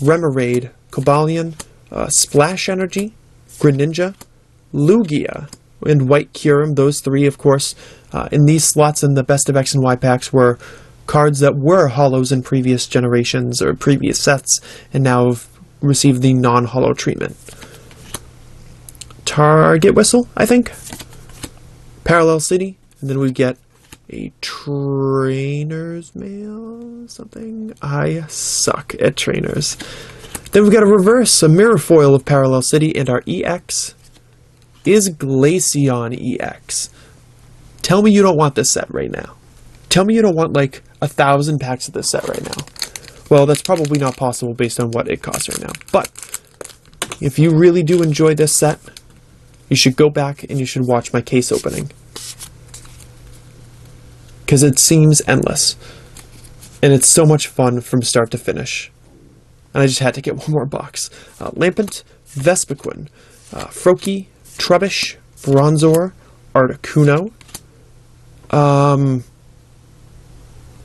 Remoraid, Cobalion, Splash Energy, Greninja, Lugia, and White Kyurem. Those 3, of course, in these slots in the Best of X and Y packs were cards that were holos in previous generations or previous sets, and now have received the non-holo treatment. Target Whistle, I think. Parallel City, and then we get a Trainer's Mail, something. I suck at trainers. Then we've got a reverse, a mirror foil of Parallel City, and our EX is Glaceon EX. Tell me you don't want this set right now. Tell me you don't want like 1,000 packs of this set right now. Well, that's probably not possible based on what it costs right now. But if you really do enjoy this set, you should go back and you should watch my case opening. Because it seems endless. And it's so much fun from start to finish. And I just had to get one more box. Lampent, Vespiquen, Froakie, Trubbish, Bronzor, Articuno.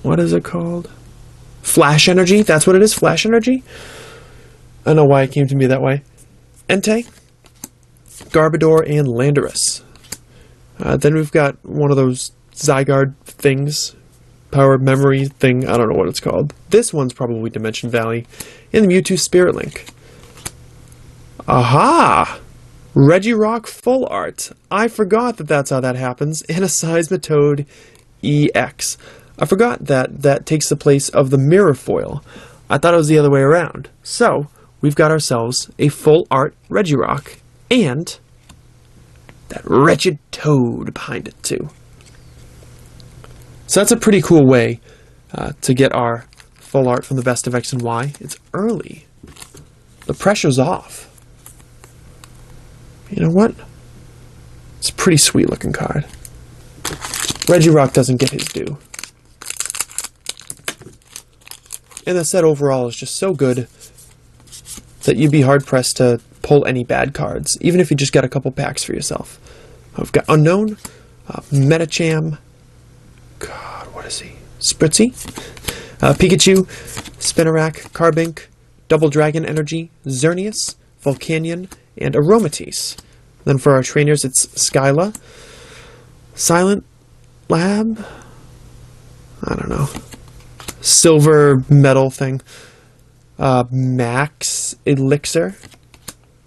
What is it called? Flash Energy? That's what it is? Flash Energy? I don't know why it came to me that way. Entei, Garbodor, and Landorus. Then we've got one of those Zygarde things. Power memory thing. I don't know what it's called. This one's probably Dimension Valley. And the Mewtwo Spirit Link. Aha! Regirock Full Art. I forgot that that's how that happens. And a Seismitoad EX. I forgot that that takes the place of the mirror foil. I thought it was the other way around. So, we've got ourselves a full art Regirock, and that wretched toad behind it too. So that's a pretty cool way to get our full art from the Best of X and Y. It's early. The pressure's off. You know what? It's a pretty sweet looking card. Regirock doesn't get his due. And the set overall is just so good that you'd be hard-pressed to pull any bad cards, even if you just got a couple packs for yourself. I've got Unknown, Metacham, God, what is he? Spritzy, Pikachu, Spinarak, Carbink, Double Dragon Energy, Xerneas, Volcanion, and Aromatisse. Then for our trainers, it's Skyla, Silent Lab, I don't know, silver metal thing, Max Elixir,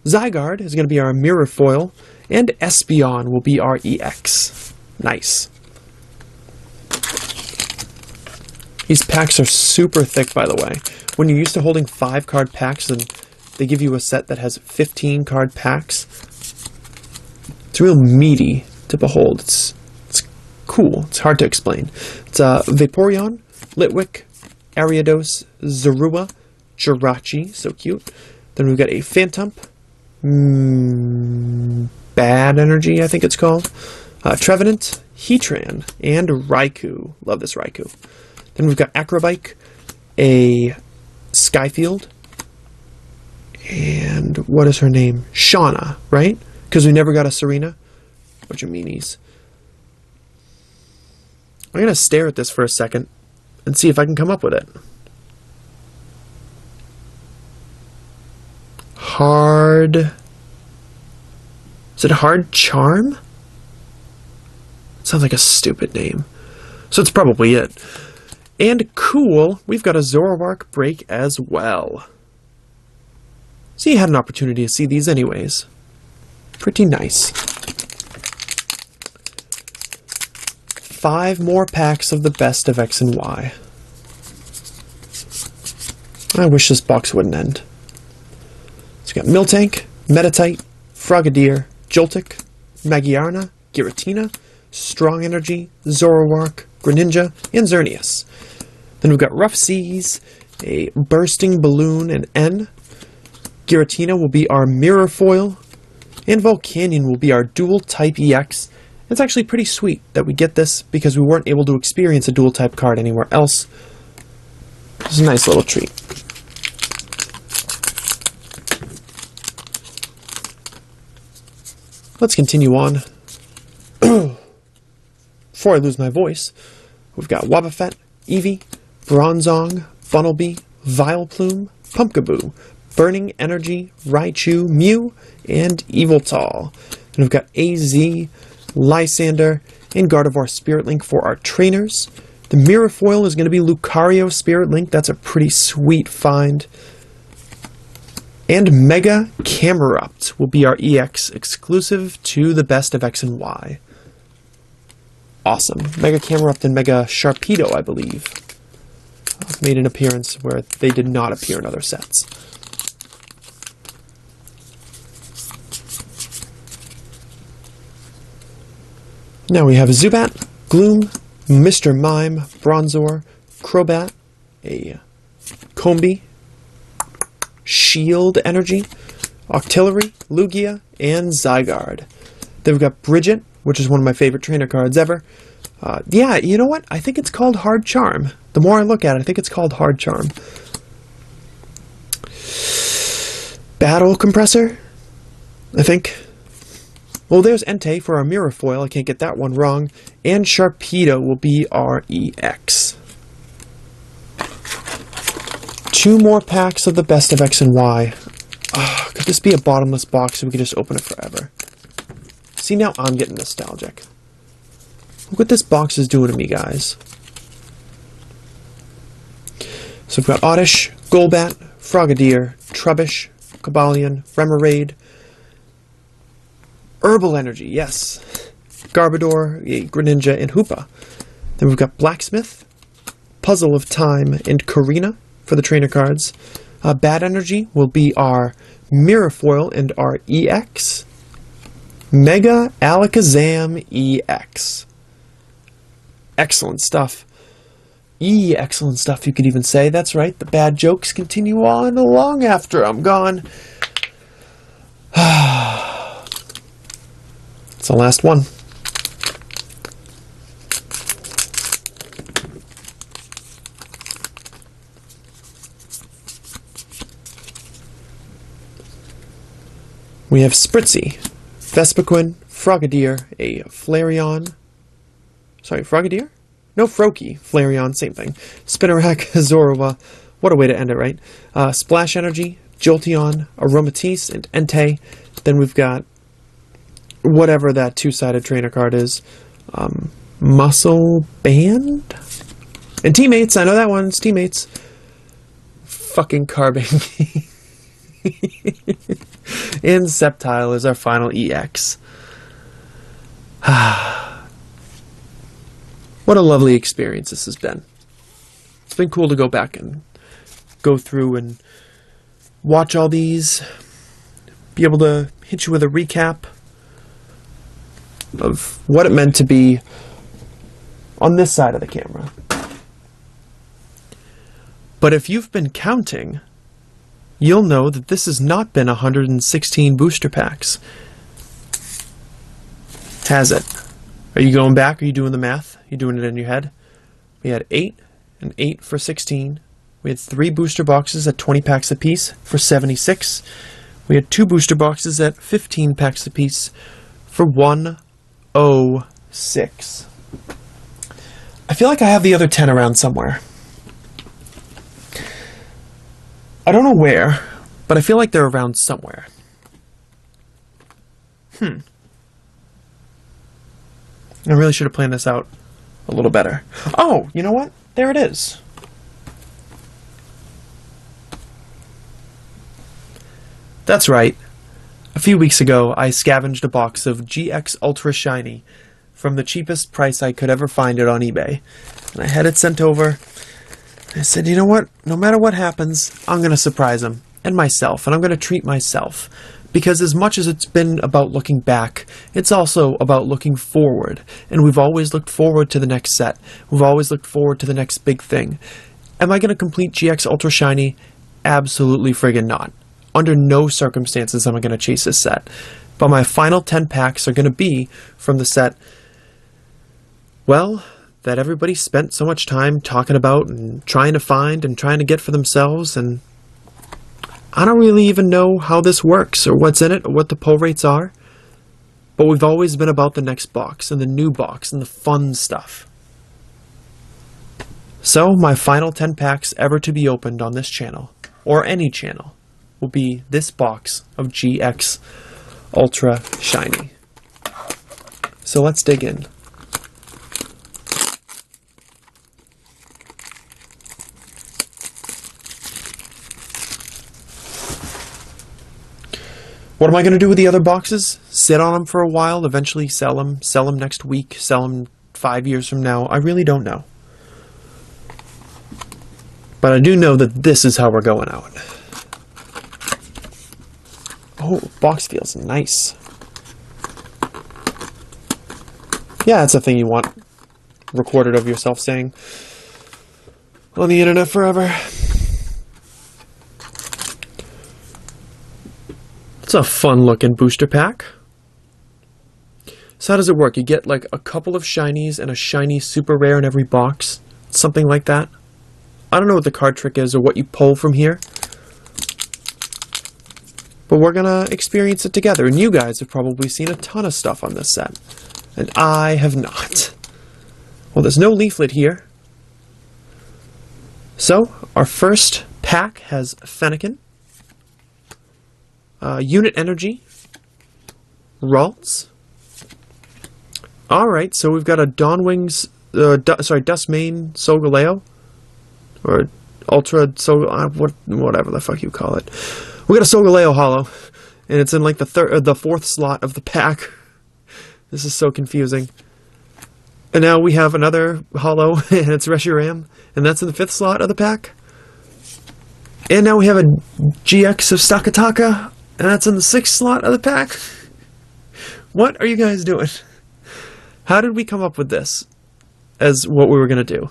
Zygarde is going to be our mirror foil, and Espeon will be our EX. Nice. These packs are super thick, by the way. When you're used to holding 5-card packs and They give you a set that has 15 card packs. It's real meaty to behold. It's cool. It's hard to explain. It's Vaporeon, Litwick, Ariados, Zorua, Jirachi, so cute. Then we've got a Phantump, Bad Energy, I think it's called, Trevenant, Heatran, and Raikou. Love this Raikou. Then we've got Acrobike, a Skyfield, and what is her name? Shauna, right? Because we never got a Serena. Bunch of meanies. I'm going to stare at this for a second and see if I can come up with it. Hard... Is it Hard Charm? Sounds like a stupid name. So it's probably it. And cool, we've got a Zoroark break as well. So you had an opportunity to see these anyways. Pretty nice. 5 more packs of the best of X and Y. I wish this box wouldn't end. So we got Miltank, Meditite, Frogadier, Joltik, Magiarna, Giratina, Strong Energy, Zoroark, Greninja, and Xerneas. Then we've got Rough Seas, a Bursting Balloon, and N. Giratina will be our Mirror Foil, and Volcanion will be our Dual Type EX. It's actually pretty sweet that we get this because we weren't able to experience a Dual Type card anywhere else. It's a nice little treat. Let's continue on. Before I lose my voice, we've got Wobbuffet, Eevee, Bronzong, Bunnelby, Vileplume, Pumpkaboo, Burning Energy, Raichu, Mew, and Yveltal. And we've got AZ, Lysander, and Gardevoir Spirit Link for our trainers. The Mirror Foil is going to be Lucario Spirit Link. That's a pretty sweet find. And Mega Camerupt will be our EX exclusive to the best of X and Y. Awesome. Mega Camerupt and Mega Sharpedo, I believe, made an appearance where they did not appear in other sets. Now we have Zubat, Gloom, Mr. Mime, Bronzor, Crobat, a Combee, Shield Energy, Octillery, Lugia, and Zygarde. Then we've got Bridget, which is one of my favorite trainer cards ever. Yeah, you know what? I think it's called Hard Charm. The more I look at it, I think it's called Hard Charm. Battle Compressor, I think. Well, there's Entei for our Mirror Foil. I can't get that one wrong. And Sharpedo will be our EX. 2 more packs of the best of X and Y. Could this be a bottomless box so we could just open it forever? See, now I'm getting nostalgic. Look what this box is doing to me, guys. So we've got Oddish, Golbat, Frogadier, Trubbish, Cobalion, Remoraid, Herbal Energy, yes, Garbodor, Greninja, and Hoopa. Then we've got Blacksmith, Puzzle of Time, and Karina for the trainer cards. Bad Energy will be our Mirror Foil and our EX. Mega Alakazam EX. Excellent stuff. Excellent stuff, you could even say. That's right, the bad jokes continue on long after I'm gone. It's the last one. We have Spritzy, Vespiquen, Frogadier, a Flareon. Sorry, Frogadier? No, Froakie, Flareon, same thing. Spinarak, Zorua. What a way to end it, right? Splash Energy, Jolteon, Aromatisse, and Entei. Then we've got whatever that 2-sided trainer card is. Muscle Band? And Teammates, I know that one. It's Teammates. Fucking Carbink. And Sceptile is our final EX. What a lovely experience this has been. It's been cool to go back and go through and watch all these, be able to hit you with a recap of what it meant to be on this side of the camera. But if you've been counting, you'll know that this has not been 116 booster packs. Has it? Are you going back? Are you doing the math? Are you doing it in your head? We had 8 and 8 for 16. We had 3 booster boxes at 20 packs apiece for 76. We had 2 booster boxes at 15 packs apiece for 106. I feel like I have the other 10 around somewhere. I don't know where, but I feel like they're around somewhere. I really should have planned this out a little better. Oh, you know what? There it is. That's right. A few weeks ago, I scavenged a box of GX Ultra Shiny from the cheapest price I could ever find it on eBay. And I had it sent over. I said, you know what? No matter what happens, I'm going to surprise him and myself, and I'm going to treat myself. Because as much as it's been about looking back, it's also about looking forward. And we've always looked forward to the next set. We've always looked forward to the next big thing. Am I going to complete GX Ultra Shiny? Absolutely friggin' not. Under no circumstances am I going to chase this set. But my final 10 packs are going to be from the set, well, that everybody spent so much time talking about and trying to find and trying to get for themselves, and I don't really even know how this works or what's in it or what the pull rates are, but we've always been about the next box and the new box and the fun stuff. So my final 10 packs ever to be opened on this channel, or any channel, will be this box of GX Ultra Shiny. So let's dig in. What am I going to do with the other boxes? Sit on them for a while, eventually sell them next week, sell them 5 years from now? I really don't know. But I do know that this is how we're going out. Oh, box feels nice. Yeah, that's a thing you want recorded of yourself saying on the internet forever. It's a fun looking booster pack. So how does it work? You get like a couple of shinies and a shiny super rare in every box. Something like that. I don't know what the card trick is or what you pull from here. But we're gonna experience it together. And you guys have probably seen a ton of stuff on this set. And I have not. Well, there's no leaflet here. So, our first pack has Fennekin, Unit Energy, Ralts. Alright, so we've got a Dawnwings, Duskmane Solgaleo, or Ultra whatever the fuck you call it. We got a Solgaleo holo, and it's in like the fourth slot of the pack. This is so confusing. And now we have another holo, and it's Reshiram, and that's in the 5th slot of the pack. And now we have a GX of Stakataka, and that's in the 6th slot of the pack. What are you guys doing? How did we come up with this as what we were going to do?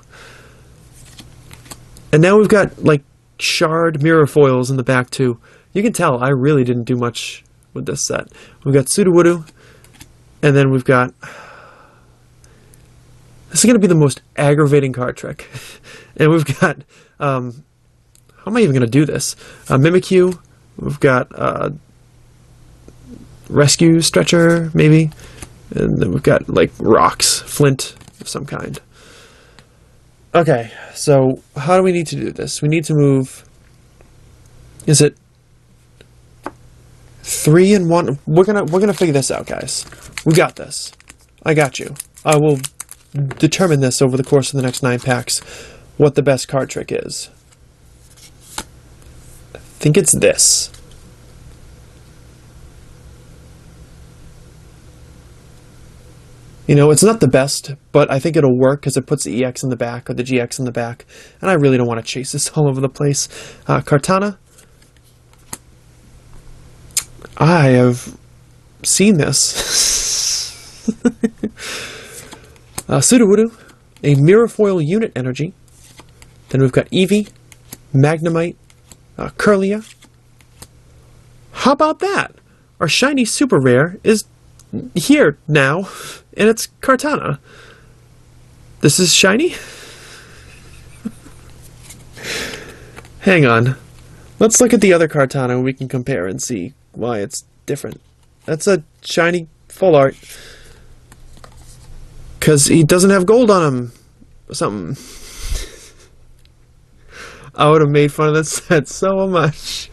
And now we've got, like, shard mirror foils in the back, too. You can tell I really didn't do much with this set. We've got Sudowoodo, and then we've got... This is going to be the most aggravating card trick. And we've got... how am I even going to do this? Mimikyu. We've got Rescue Stretcher, maybe. And then we've got, like, rocks. Flint of some kind. Okay, so how do we need to do this? We need to move... Is it 3 and 1? We're gonna figure this out, guys. We got this. I got you. I will determine this over the course of the next 9 packs, what the best card trick is. I think it's this. You know, it's not the best, but I think it'll work because it puts the EX in the back or the GX in the back, and I really don't want to chase this all over the place. Kartana, I have seen this. Sudowoodo, a Mirrorfoil unit energy. Then we've got Eevee, Magnemite, Kirlia. How about that? Our shiny super rare is here now, and it's Kartana. This is shiny? Hang on. Let's look at the other Kartana and we can compare and see why it's different. That's a shiny full art. Because he doesn't have gold on him. Or something. I would have made fun of this set so much.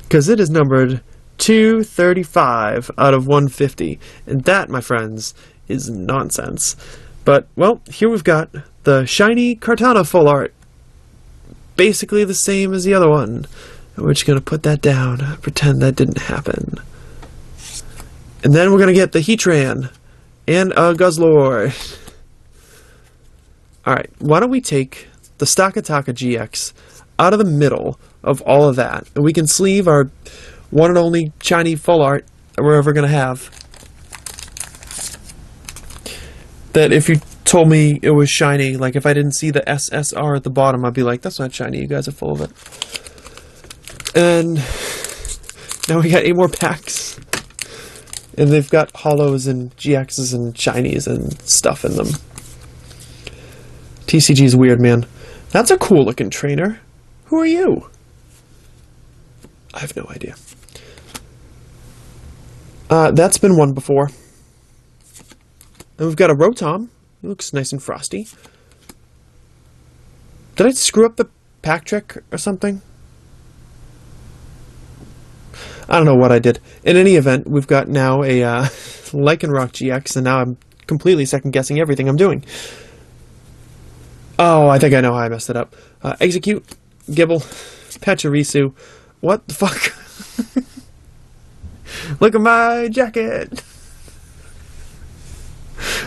Because it is numbered 235 out of 150. And that, my friends, is nonsense. But, well, here we've got the shiny Kartana full art. Basically the same as the other one. And we're just going to put that down. Pretend that didn't happen. And then we're going to get the Heatran. And a Guzzlord. Alright, why don't we take the Stakataka GX out of the middle of all of that. And we can sleeve our one and only shiny full art that we're ever going to have. That if you told me it was shiny, like if I didn't see the SSR at the bottom, I'd be like, that's not shiny, you guys are full of it. And now we got 8 more packs. And they've got holos and GXs and shinies and stuff in them. TCG's weird, man. That's a cool looking trainer. Who are you? I have no idea. That's been won before. And we've got a Rotom. He looks nice and frosty. Did I screw up the pack trick or something? I don't know what I did. In any event, we've got now a Lycanroc GX, and now I'm completely second-guessing everything I'm doing. Oh, I think I know how I messed it up. Execute, Gibble, Pachirisu. What the fuck? Look at my jacket!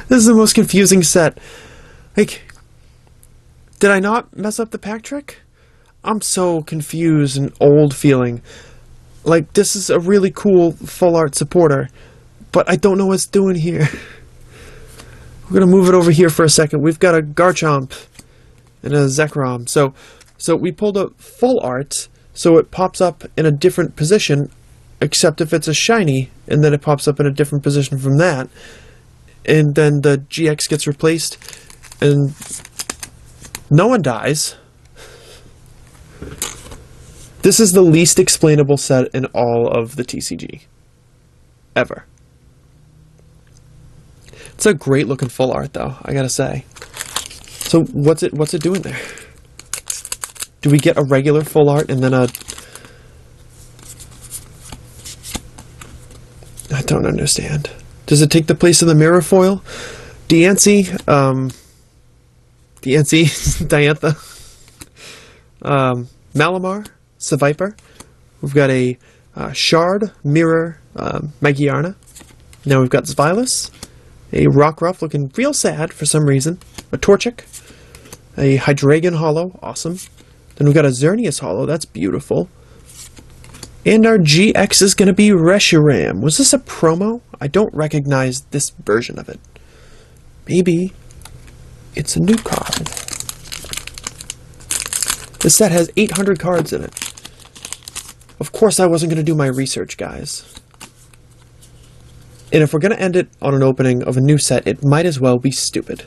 This is the most confusing set. Like, did I not mess up the pack trick? I'm so confused and old feeling. Like, this is a really cool full art supporter, but I don't know what's doing here. We're gonna move it over here for a second. We've got a Garchomp and a Zekrom. So we pulled a full art, so it pops up in a different position, except if it's a shiny, and then it pops up in a different position from that. And then the GX gets replaced, and no one dies. This is the least explainable set in all of the TCG. Ever. It's a great looking full art though, I gotta say. So what's it doing there? Do we get a regular full art and then a... I don't understand. Does it take the place of the Mirrorfoil? Diantha, Malamar, Seviper. We've got a Shard, Mirror, Magiarna. Now we've got Zvilus, a Rockruff looking real sad for some reason, a Torchic, a Hydreigon Holo, awesome. Then we've got a Xerneas Holo, that's beautiful. And our GX is going to be Reshiram. Was this a promo? I don't recognize this version of it. Maybe it's a new card. This set has 800 cards in it. Of course I wasn't going to do my research, guys. And if we're going to end it on an opening of a new set, it might as well be stupid.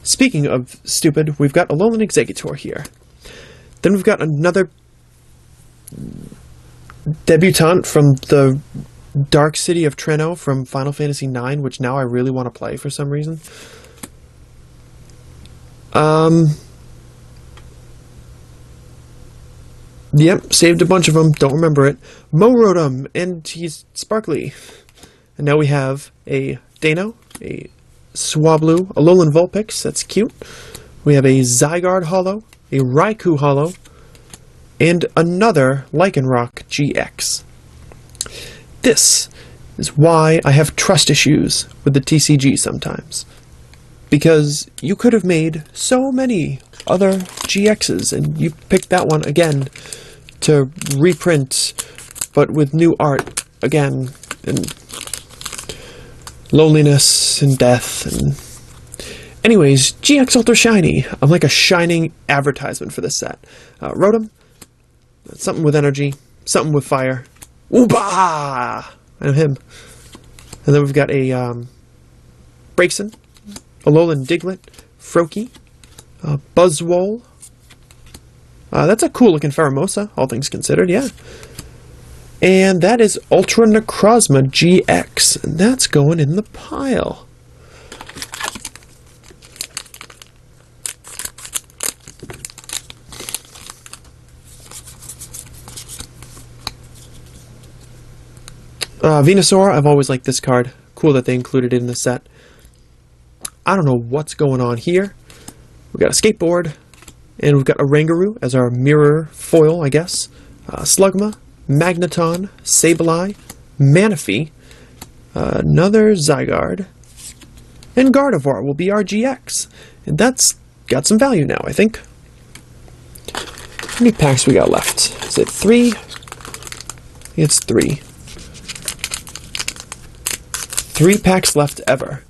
Speaking of stupid, we've got Alolan Exeggutor here. Then we've got another debutant from the Dark City of Treno from Final Fantasy IX, which now I really want to play for some reason. Yep, saved a bunch of them, don't remember it. Morotom, and he's sparkly. And now we have a Dano, a Swablu, a Alolan Vulpix, that's cute. We have a Zygarde Holo, a Raikou Holo, and another Lycanroc GX. This is why I have trust issues with the TCG sometimes. Because you could have made so many other GXs, and you picked that one again to reprint, but with new art again, and loneliness and death. And anyways, GX Ultra Shiny. I'm like a shining advertisement for this set. Rotom, something with energy, something with fire. Ooba! I know him. And then we've got a Braixen, Alolan Diglett, Froakie, Buzzwole. That's a cool looking Pheromosa, all things considered, yeah. And that is Ultra Necrozma GX, and that's going in the pile. Venusaur, I've always liked this card. Cool that they included it in the set. I don't know what's going on here. We've got a skateboard, and we've got a Rangaroo as our mirror foil, I guess. Slugma, Magneton, Sableye, Manaphy, another Zygarde, and Gardevoir will be our GX. And that's got some value now, I think. How many packs we got left? Is it 3? It's 3. 3 packs left ever.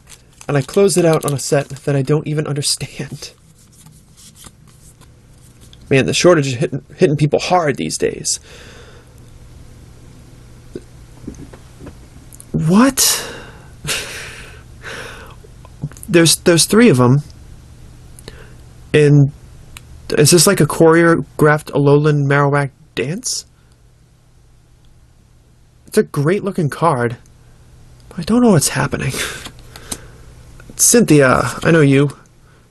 And I closed it out on a set that I don't even understand. Man, the shortage is hitting people hard these days. What? There's 3 of them. And is this like a choreographed Alolan Marowak dance? It's a great looking card. I don't know what's happening. Cynthia, I know you.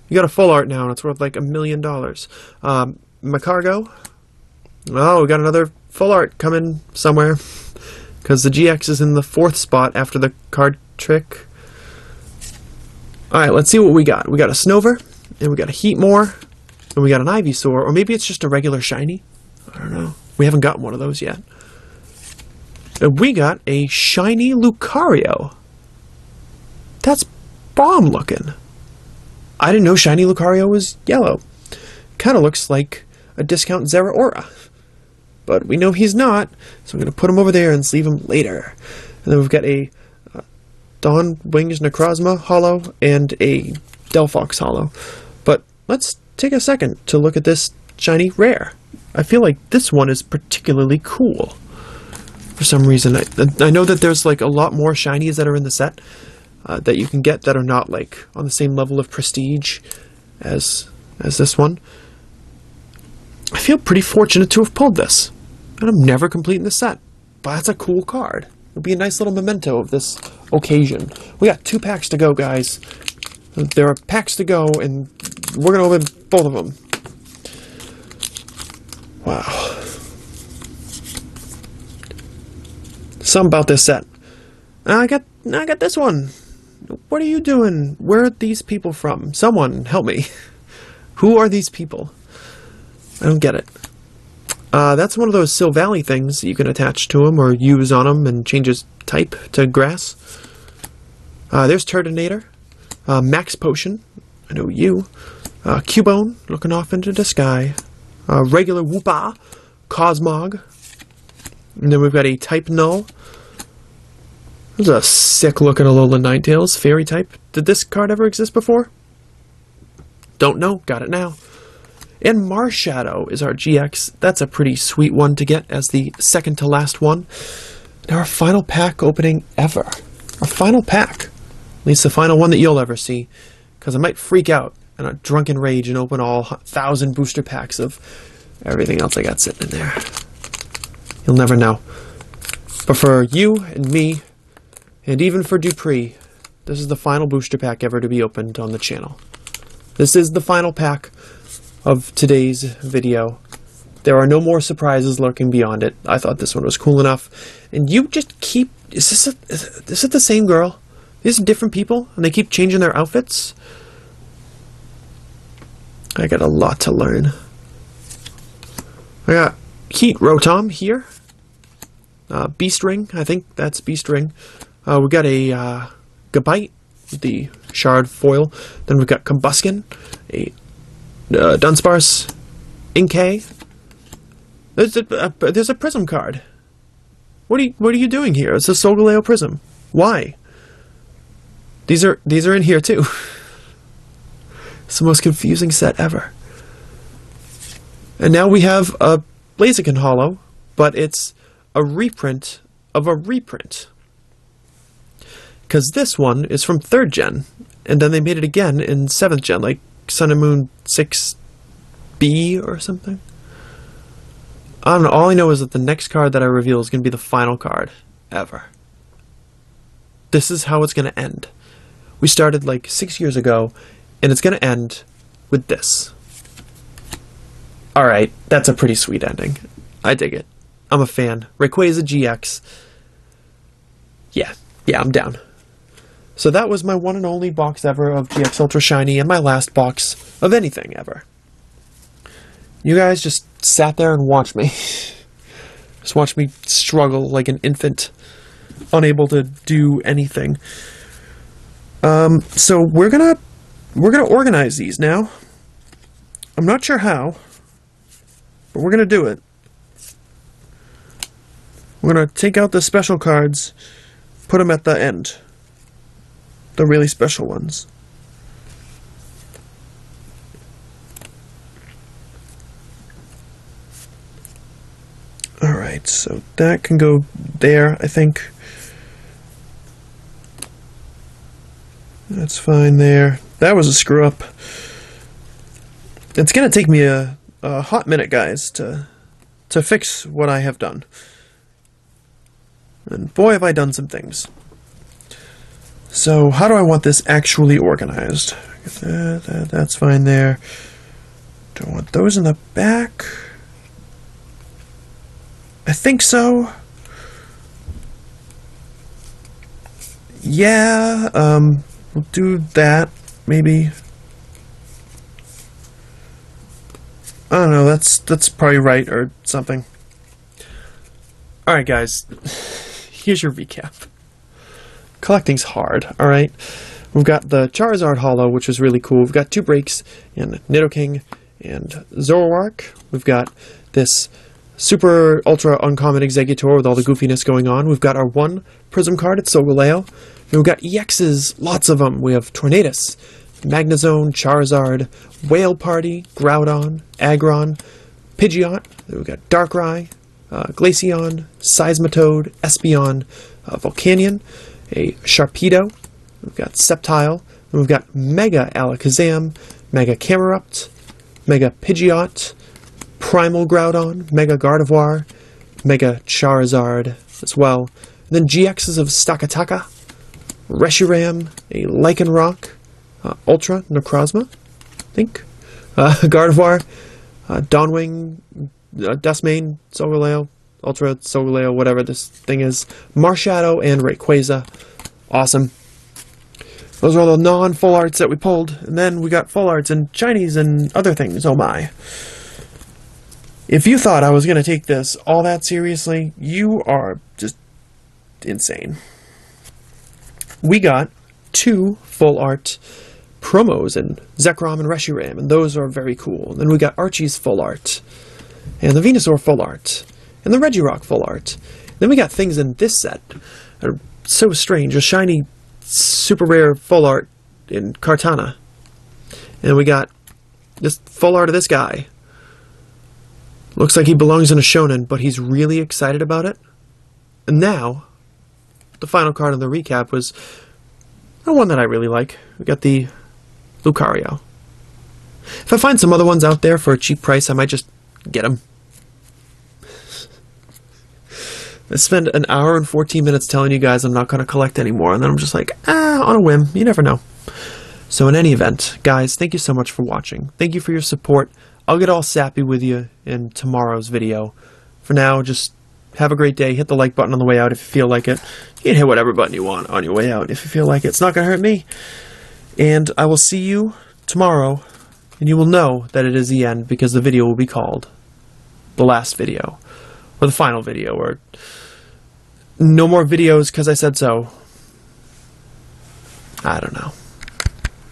You got a full art now, and it's worth like $1 million. Macargo. Oh, we got another full art coming somewhere. Because the GX is in the 4th spot after the card trick. Alright, let's see what we got. We got a Snover, and we got a Heatmore, and we got an Ivysaur, or maybe it's just a regular shiny. I don't know. We haven't gotten one of those yet. We got a shiny Lucario. That's bomb looking. I didn't know shiny Lucario was yellow. Kind of looks like a discount Zeraora. But we know he's not, so I'm going to put him over there and sleeve him later. And then we've got a Dawn Wings Necrozma Holo and a Delphox Holo. But let's take a second to look at this shiny rare. I feel like this one is particularly cool. For some reason, I know that there's like a lot more shinies that are in the set that you can get that are not like on the same level of prestige as this one. I feel pretty fortunate to have pulled this, and I'm never completing the set. But that's a cool card. It'll be a nice little memento of this occasion. We got 2 packs to go, guys. There are packs to go, and we're gonna open both of them. Wow. Something about this set. I got this one. What are you doing? Where are these people from? Someone help me. Who are these people? I don't get it. That's one of those Silvally things that you can attach to them or use on them and change his type to grass. There's Turtonator. Max Potion. I know you. Cubone looking off into the sky. Regular Woopa. Cosmog. And then we've got a Type Null. This is a sick looking Alolan Ninetales, Fairy type. Did this card ever exist before? Don't know, got it now. And Marshadow is our GX. That's a pretty sweet one to get as the second to last one. Now our final pack opening ever. Our final pack. At least the final one that you'll ever see. Because I might freak out in a drunken rage and open all 1,000 booster packs of everything else I got sitting in there. You'll never know. But for you and me, and even for Dupree, this is the final booster pack ever to be opened on the channel. This is the final pack of today's video. There are no more surprises lurking beyond it. I thought this one was cool enough. And you just keep... Is this the same girl? These are different people, and they keep changing their outfits? I got a lot to learn. I got Heat Rotom here. Beast Ring, I think that's Beast Ring. We got a Gabite with the shard foil. Then we've got Combuskin, a Dunsparce, Inkay. There's a Prism card. What are you doing here? It's a Solgaleo Prism. Why? These are in here too. It's the most confusing set ever. And now we have a Blaziken Holo, but it's a reprint of a reprint. Because this one is from 3rd gen, and then they made it again in 7th gen, like Sun and Moon 6B or something. I don't know, all I know is that the next card that I reveal is going to be the final card ever. This is how it's going to end. We started like 6 years ago, and it's going to end with this. Alright, that's a pretty sweet ending. I dig it. I'm a fan. Rayquaza GX. Yeah, I'm down. So that was my one and only box ever of GX Ultra Shiny, and my last box of anything ever. You guys just sat there and watched me. Just watched me struggle like an infant, unable to do anything. So we're gonna organize these now. I'm not sure how, but we're gonna do it. We're gonna take out the special cards, put them at the end. The really special ones. Alright, so that can go there, I think. That's fine there. That was a screw up. It's gonna take me a hot minute, guys, to fix what I have done. And boy, have I done some things. So, how do I want this actually organized? That's fine there. Do I want those in the back? I think so. Yeah, we'll do that, maybe. I don't know, that's probably right, or something. Alright, guys. Here's your recap. Collecting's hard, alright? We've got the Charizard Holo, which is really cool. We've got 2 breaks in Nidoking and Zoroark. We've got this super ultra uncommon Exeggutor with all the goofiness going on. We've got our 1 Prism card at Solgaleo. And we've got EXs, lots of them. We have Tornadus, Magnezone, Charizard, Whale Party, Groudon, Aggron, Pidgeot. Then we've got Darkrai, Glaceon, Seismitoad, Espeon, Volcanion, a Sharpedo, we've got Sceptile, and we've got Mega Alakazam, Mega Camerupt, Mega Pidgeot, Primal Groudon, Mega Gardevoir, Mega Charizard as well. And then GXs of Stakataka, Reshiram, a Lycanroc, Ultra Necrozma, I think, Gardevoir, Dawnwing, Dustmane, Solgaleo, Ultra Solgaleo, whatever this thing is, Marshadow, and Rayquaza. Awesome. Those are all the non-full arts that we pulled, and then we got full arts and Chinese and other things, oh my. If you thought I was going to take this all that seriously, you are just insane. We got 2 full art promos in Zekrom and Reshiram, and those are very cool. And then we got Archie's full art, and the Venusaur full art, and the Regirock full art. Then we got things in this set that are so strange. A shiny, super rare full art in Kartana. And we got this full art of this guy. Looks like he belongs in a shonen, but he's really excited about it. And now, the final card of the recap was the one that I really like. We got the Lucario. If I find some other ones out there for a cheap price, I might just get them. I spend an hour and 14 minutes telling you guys I'm not going to collect anymore, and then I'm just like, on a whim, you never know. So in any event, guys, thank you so much for watching. Thank you for your support. I'll get all sappy with you in tomorrow's video. For now, just have a great day. Hit the like button on the way out if you feel like it. You can hit whatever button you want on your way out if you feel like it. It's not going to hurt me. And I will see you tomorrow, and you will know that it is the end because the video will be called the last video, or the final video, or no more videos because I said so. I don't know.